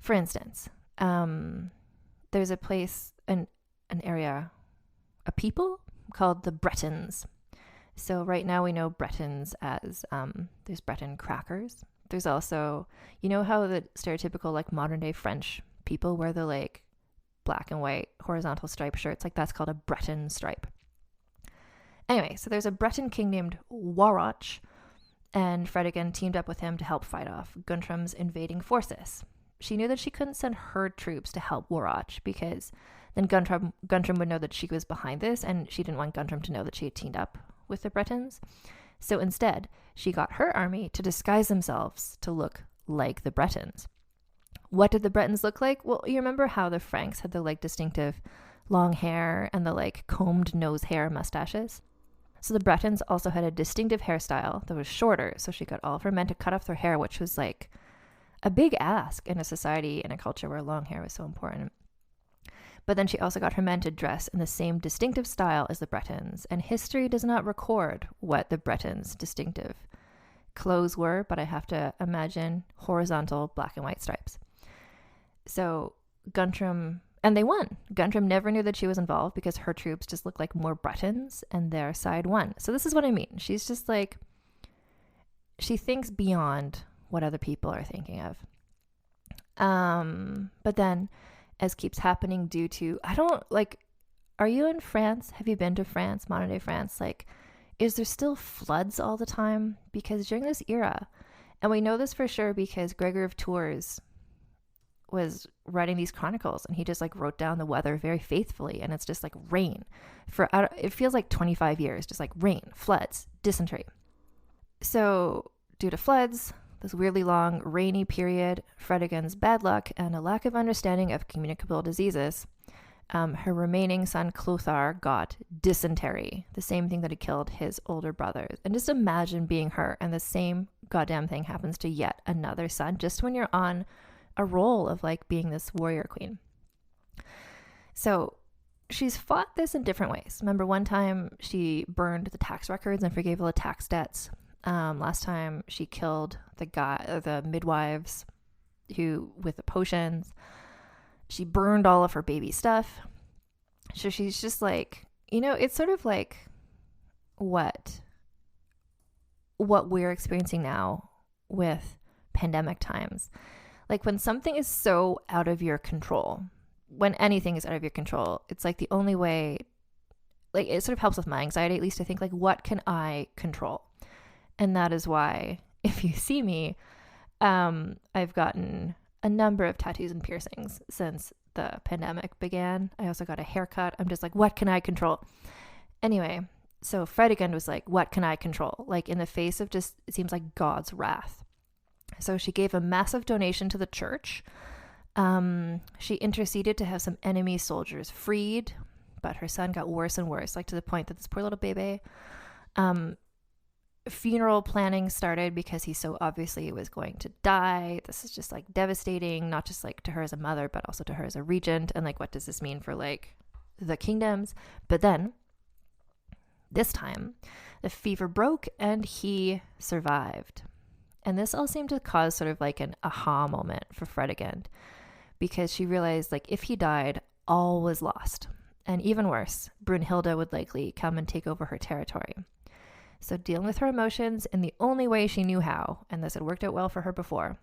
Speaker 3: for instance, there's a place, an area, a people called the Bretons. So right now we know Bretons as, there's Breton crackers. There's also, you know how the stereotypical like modern day French people wear the like black and white horizontal stripe shirts, like that's called a Breton stripe. Anyway, so there's a Breton king named Warach, and Fredegund teamed up with him to help fight off Guntram's invading forces. She knew that she couldn't send her troops to help Warach, because then Guntram would know that she was behind this, and she didn't want Guntram to know that she had teamed up with the Bretons. So instead, she got her army to disguise themselves to look like the Bretons. What did the Bretons look like? Well, you remember how the Franks had the like distinctive long hair and the like combed nose hair mustaches? So the Bretons also had a distinctive hairstyle that was shorter, so she got all of her men to cut off their hair, which was like a big ask in a society and a culture where long hair was so important. But then she also got her men to dress in the same distinctive style as the Bretons, and history does not record what the Bretons' distinctive clothes were, but I have to imagine horizontal black and white stripes. So Guntram, and they won. Guntram never knew that she was involved because her troops just looked like more Bretons, and their side won. So this is what I mean. She's just like, she thinks beyond what other people are thinking of. But then, as keeps happening due to, I don't like, are you in France? Have you been to France, modern day France? Like, is there still floods all the time? Because during this era, and we know this for sure because Gregor of Tours was writing these chronicles, and he just like wrote down the weather very faithfully, and it's just like rain for, it feels like 25 years, just like rain, floods, dysentery. So due to floods, this weirdly long rainy period, Fredegund's bad luck, and a lack of understanding of communicable diseases, her remaining son Clothar got dysentery, the same thing that had killed his older brothers. And just imagine being her, and the same goddamn thing happens to yet another son, just when you're on a role of like being this warrior queen. So she's fought this in different ways. Remember, one time she burned the tax records and forgave all the tax debts. Last time she killed the midwives who with the potions. She burned all of her baby stuff. So she's just like, you know, it's sort of like what we're experiencing now with pandemic times. Like, when something is so out of your control, when anything is out of your control, it's like the only way, like, it sort of helps with my anxiety, at least I think, like, what can I control? And that is why, if you see me, I've gotten a number of tattoos and piercings since the pandemic began. I also got a haircut. I'm just like, what can I control? Anyway, so Fredegund was like, what can I control? Like, in the face of just, it seems like God's wrath. So she gave a massive donation to the church. She interceded to have some enemy soldiers freed. but her son got worse and worse, like to the point that this poor little baby, funeral planning started because he so obviously was going to die. This is just like devastating, not just like to her as a mother, but also to her as a regent. And like, what does this mean for like the kingdoms? But then this time the fever broke and he survived. And this all seemed to cause sort of like an aha moment for Fredegund, because she realized like if he died, all was lost. And even worse, Brunhilda would likely come and take over her territory. So dealing with her emotions in the only way she knew how, and this had worked out well for her before,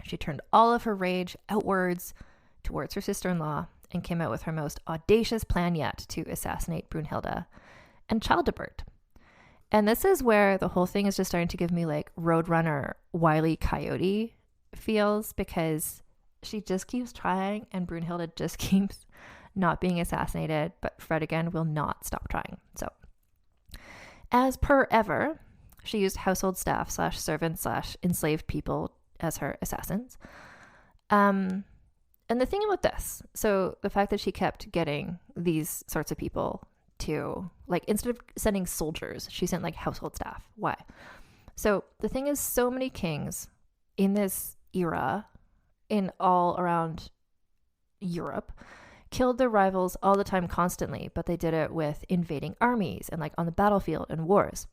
Speaker 3: she turned all of her rage outwards towards her sister-in-law and came out with her most audacious plan yet to assassinate Brunhilda and Childebert. And this is where the whole thing is just starting to give me like Roadrunner, Wile E. Coyote feels, because she just keeps trying and Brunhilda just keeps not being assassinated, but Fredegund will not stop trying. So as per ever, she used household staff / servants / enslaved people as her assassins. And the thing about this, so the fact that she kept getting these sorts of people to, like, instead of sending soldiers, she sent like household staff. Why? So the thing is, so many kings in this era, in all around Europe, killed their rivals all the time constantly, but they did it with invading armies and like on the battlefield and wars.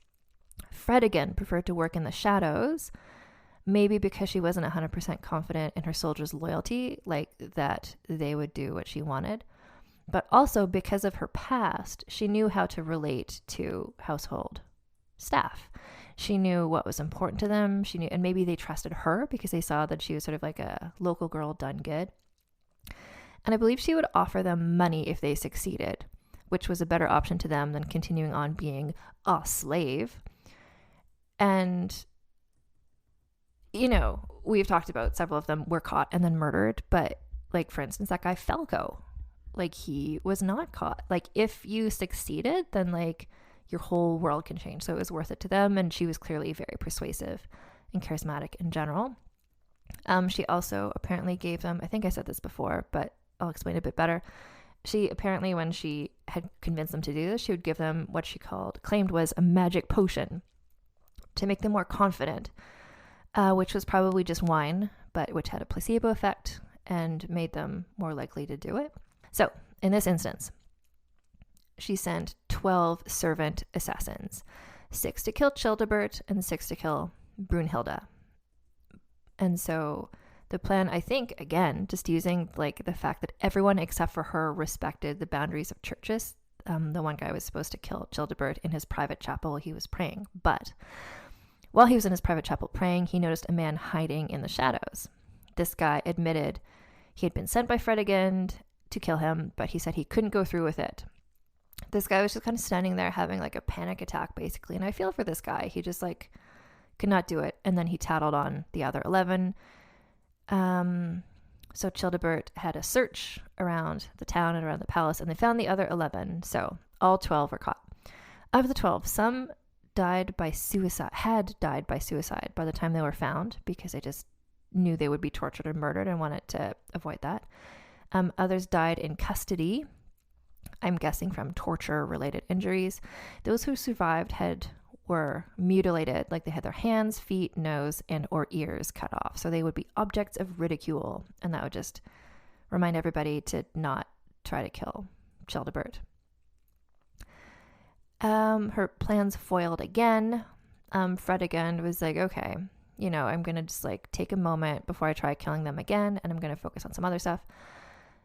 Speaker 3: Fredegund preferred to work in the shadows, maybe because she wasn't 100% confident in her soldiers' loyalty, like that they would do what she wanted, but also because of her past, she knew how to relate to household staff. She knew what was important to them. She knew, and maybe they trusted her because they saw that she was sort of like a local girl done good. And I believe she would offer them money if they succeeded, which was a better option to them than continuing on being a slave. And, you know, we've talked about several of them were caught and then murdered. But like, for instance, that guy Falco, like he was not caught. Like if you succeeded, then like your whole world can change. So it was worth it to them. And she was clearly very persuasive and charismatic in general. She also apparently gave them, I think I said this before, but I'll explain it a bit better. She apparently, when she had convinced them to do this, she would give them what she claimed was a magic potion to make them more confident, which was probably just wine, but which had a placebo effect and made them more likely to do it. So in this instance, she sent 12 servant assassins, 6 to kill Childebert and 6 to kill Brunhilda. And so the plan, I think, again, just using like the fact that everyone except for her respected the boundaries of churches. The one guy was supposed to kill Childebert in his private chapel while he was praying. But while he was in his private chapel praying, he noticed a man hiding in the shadows. This guy admitted he had been sent by Fredegund to kill him, but he said he couldn't go through with it. This guy was just kind of standing there having like a panic attack, basically. And I feel for this guy. He just like could not do it. And then he tattled on the other 11. So Childebert had a search around the town and around the palace, and they found the other 11. So all 12 were caught. Of the 12, some had died by suicide by the time they were found, because they just knew they would be tortured or murdered and wanted to avoid that. Others died in custody, I'm guessing from torture-related injuries. Those who survived were mutilated, like they had their hands, feet, nose, and or ears cut off. So they would be objects of ridicule, and that would just remind everybody to not try to kill Childebert. Her plans foiled again. Fredegund was like, okay, I'm going to just like take a moment before I try killing them again, and I'm going to focus on some other stuff.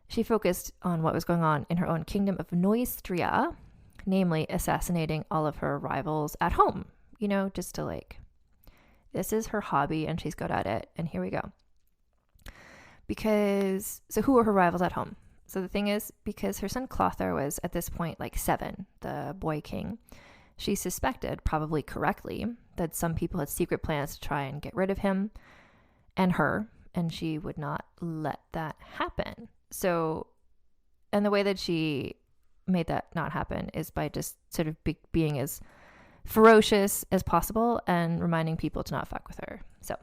Speaker 3: She focused on what was going on in her own kingdom of Neustria, namely assassinating all of her rivals at home, just to like, this is her hobby and she's good at it. And here we go. So who were her rivals at home? So the thing is, because her son Clothair was at this point like 7, the boy king, she suspected, probably correctly, that some people had secret plans to try and get rid of him and her, and she would not let that happen. So, and the way that she made that not happen is by just sort of being as ferocious as possible and reminding people to not fuck with her. So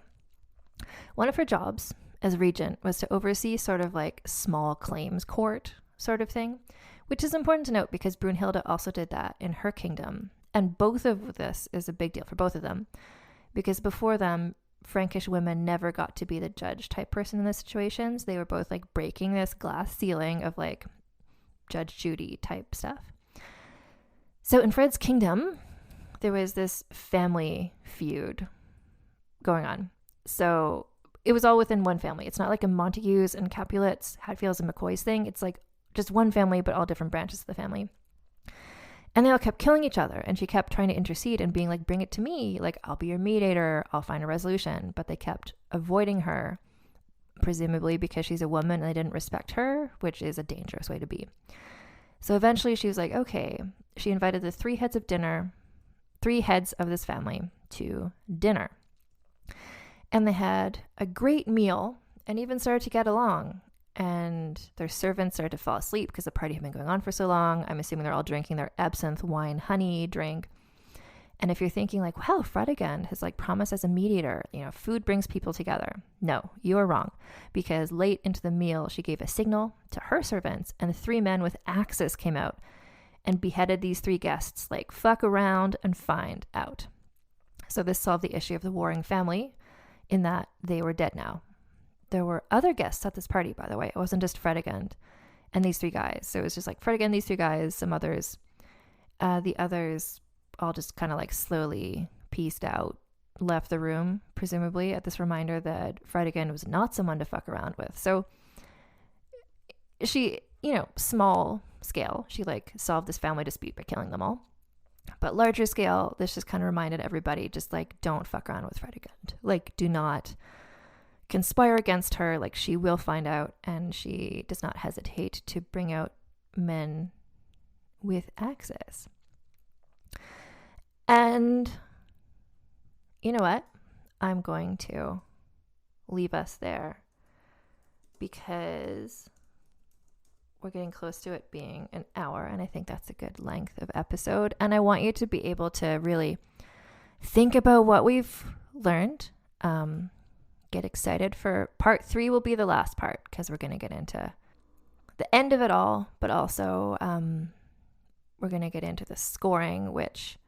Speaker 3: one of her jobs as regent was to oversee sort of like small claims court sort of thing, which is important to note because Brunhilda also did that in her kingdom. And both of this is a big deal for both of them, because before them, Frankish women never got to be the judge type person in those situations. They were both like breaking this glass ceiling of like Judge Judy type stuff. So in Fred's kingdom, there was this family feud going on. So it was all within one family. It's not like a Montagues and Capulets, Hatfields and McCoys thing. It's like just one family, but all different branches of the family. And they all kept killing each other. And she kept trying to intercede and being like, bring it to me. Like, I'll be your mediator. I'll find a resolution. But they kept avoiding her, presumably because she's a woman and they didn't respect her, which is a dangerous way to be. So eventually she was like, okay. She invited the three heads of this family to dinner. And they had a great meal and even started to get along. And their servants started to fall asleep because the party had been going on for so long. I'm assuming they're all drinking their absinthe, wine, honey drink. And if you're thinking like, wow, Fredegund has like promised as a mediator, food brings people together. No, you are wrong. Because late into the meal, she gave a signal to her servants and the three men with axes came out and beheaded these three guests like fuck around and find out. So this solved the issue of the warring family in that they were dead now. There were other guests at this party, by the way. It wasn't just Fredegund and these three guys. So it was just like Fredegund, these three guys, some others. The others all just kind of like slowly pieced out, left the room, presumably at this reminder that Fredegund was not someone to fuck around with. So she, small scale, she like solved this family dispute by killing them all. But larger scale, this just kind of reminded everybody, just like, don't fuck around with Fredegund. Like, do not conspire against her. Like, she will find out, and she does not hesitate to bring out men with axes. And you know what? I'm going to leave us there because we're getting close to it being an hour, and I think that's a good length of episode. And I want you to be able to really think about what we've learned. Get excited for part 3 will be the last part because we're going to get into the end of it all, but also we're going to get into the scoring, which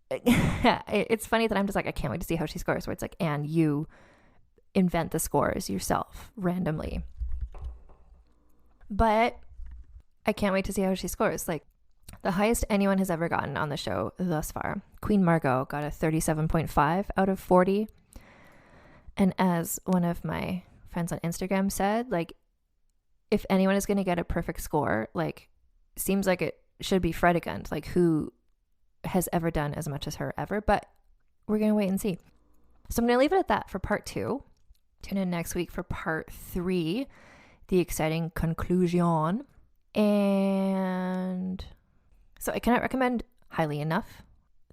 Speaker 3: it's funny that I'm just like, I can't wait to see how she scores, where it's like, and you invent the scores yourself randomly. But I can't wait to see how she scores. Like, the highest anyone has ever gotten on the show thus far, Queen Margot got a 37.5 out of 40. And as one of my friends on Instagram said, like, if anyone is going to get a perfect score, like, seems like it should be Fredegund, like, who has ever done as much as her ever. But we're going to wait and see. So I'm going to leave it at that for part 2. Tune in next week for part 3, the exciting conclusion. And so I cannot recommend highly enough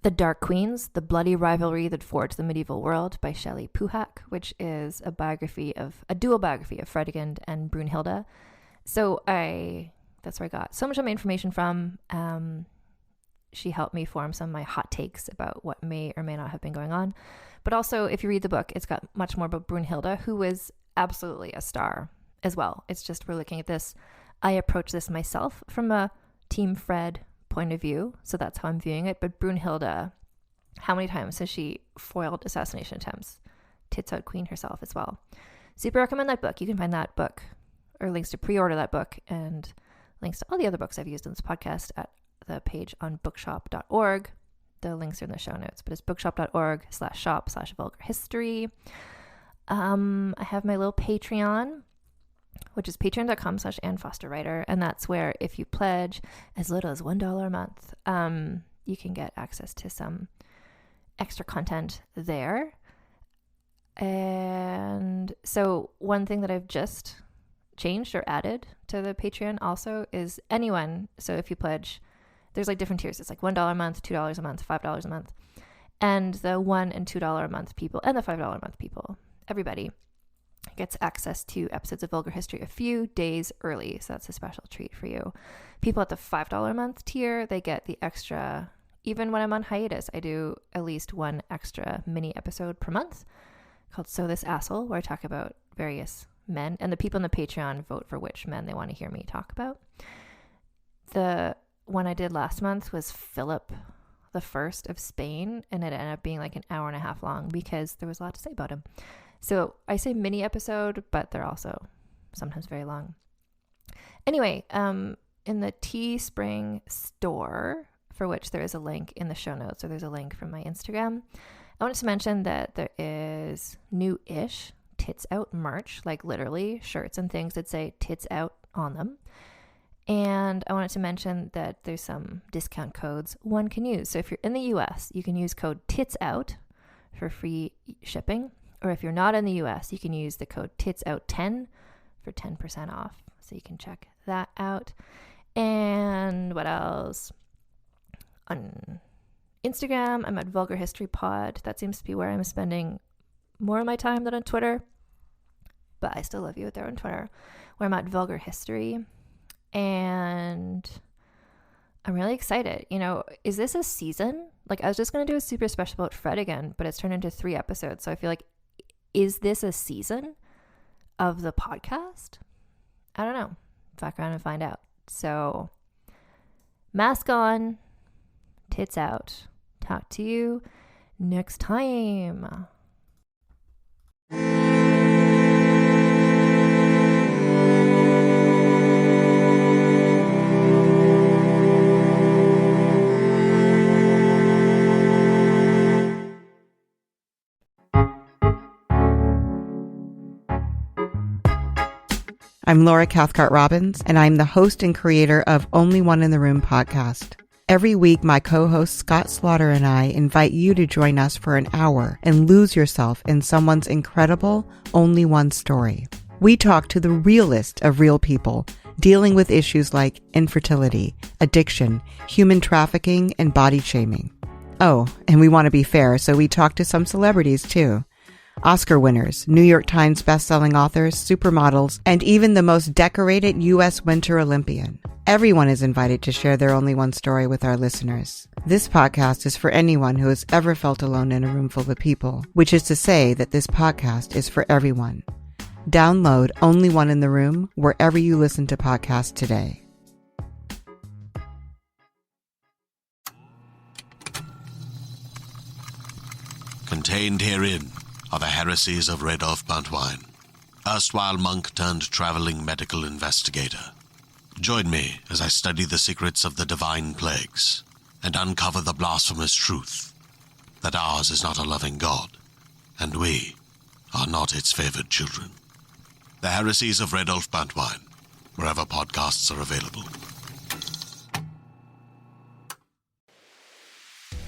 Speaker 3: The Dark Queens, The Bloody Rivalry That Forged the Medieval World by Shelley Puhak, which is a dual biography of Fredegund and Brunhilda. So that's where I got so much of my information from. She helped me form some of my hot takes about what may or may not have been going on. But also, if you read the book, it's got much more about Brunhilda, who was absolutely a star as well. It's just, we're looking at this. I approach this myself from a Team Fred point of view, so that's how I'm viewing it. But Brunhilda, how many times has she foiled assassination attempts? Tits out queen herself as well. Super recommend that book. You can find that book, or links to pre-order that book, and links to all the other books I've used in this podcast at the page on bookshop.org. The links are in the show notes, but it's bookshop.org/shop/vulgar-history. I have my little Patreon, which is patreon.com/AnnFosterWriter. And that's where, if you pledge as little as $1 a month, you can get access to some extra content there. And so one thing that I've just changed or added to the Patreon also is anyone. So if you pledge, there's like different tiers. It's like $1 a month, $2 a month, $5 a month. And the $1 and $2 a month people and the $5 a month people, everybody gets access to episodes of Vulgar History a few days early. So that's a special treat for you. People at the $5 a month tier, they get the extra, even when I'm on hiatus, I do at least one extra mini episode per month called So This Asshole, where I talk about various men, and the people in the Patreon vote for which men they want to hear me talk about. The one I did last month was Philip the First of Spain, and it ended up being like an hour and a half long because there was a lot to say about him. So I say mini episode, but they're also sometimes very long. Anyway, in the Teespring store, for which there is a link in the show notes, or there's a link from my Instagram, I wanted to mention that there is new-ish Tits Out merch, like literally shirts and things that say Tits Out on them. And I wanted to mention that there's some discount codes one can use. So if you're in the US, you can use code TITSOUT for free shipping. Or if you're not in the US, you can use the code TITSOUT10 for 10% off. So you can check that out. And what else? On Instagram, I'm at Vulgar History Pod. That seems to be where I'm spending more of my time than on Twitter. But I still love you out there on Twitter, where I'm at Vulgar History. And I'm really excited. You know, is this a season? Like, I was just going to do a super special about Fredegund, but it's turned into 3 episodes. So I feel like, is this a season of the podcast? I don't know. Fuck around and find out. So, mask on, tits out. Talk to you next time.
Speaker 4: I'm Laura Cathcart-Robbins, and I'm the host and creator of Only One in the Room podcast. Every week, my co-host Scott Slaughter and I invite you to join us for an hour and lose yourself in someone's incredible Only One story. We talk to the realest of real people, dealing with issues like infertility, addiction, human trafficking, and body shaming. Oh, and we want to be fair, so we talk to some celebrities too. Oscar winners, New York Times bestselling authors, supermodels, and even the most decorated U.S. Winter Olympian. Everyone is invited to share their Only One story with our listeners. This podcast is for anyone who has ever felt alone in a room full of people, which is to say that this podcast is for everyone. Download Only One in the Room wherever you listen to podcasts today.
Speaker 5: Contained herein are the heresies of Radolf Buntwine, erstwhile monk turned traveling medical investigator. Join me as I study the secrets of the divine plagues and uncover the blasphemous truth that ours is not a loving God, and we are not its favored children. The heresies of Radolf Buntwine, wherever podcasts are available.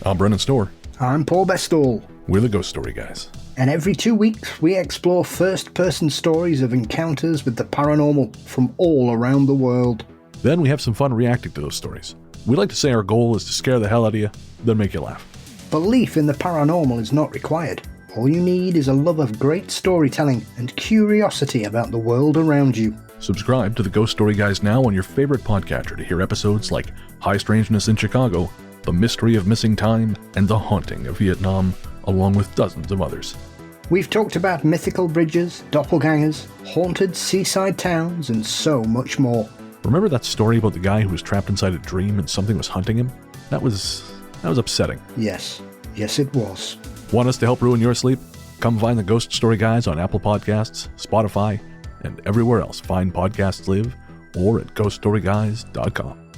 Speaker 6: I'm Brennan Storr.
Speaker 7: I'm Paul Bestall.
Speaker 6: We're the Ghost Story Guys.
Speaker 7: And every 2 weeks, we explore first-person stories of encounters with the paranormal from all around the world.
Speaker 6: Then we have some fun reacting to those stories. We like to say our goal is to scare the hell out of you, then make you laugh.
Speaker 7: Belief in the paranormal is not required. All you need is a love of great storytelling and curiosity about the world around you.
Speaker 6: Subscribe to the Ghost Story Guys now on your favorite podcatcher to hear episodes like High Strangeness in Chicago, The Mystery of Missing Time, and The Haunting of Vietnam, along with dozens of others.
Speaker 7: We've talked about mythical bridges, doppelgangers, haunted seaside towns, and so much more.
Speaker 6: Remember that story about the guy who was trapped inside a dream and something was hunting him? That was upsetting.
Speaker 7: Yes it was.
Speaker 6: Want us to help ruin your sleep? Come find the Ghost Story Guys on Apple Podcasts, Spotify, and everywhere else fine podcasts live, or at ghoststoryguys.com.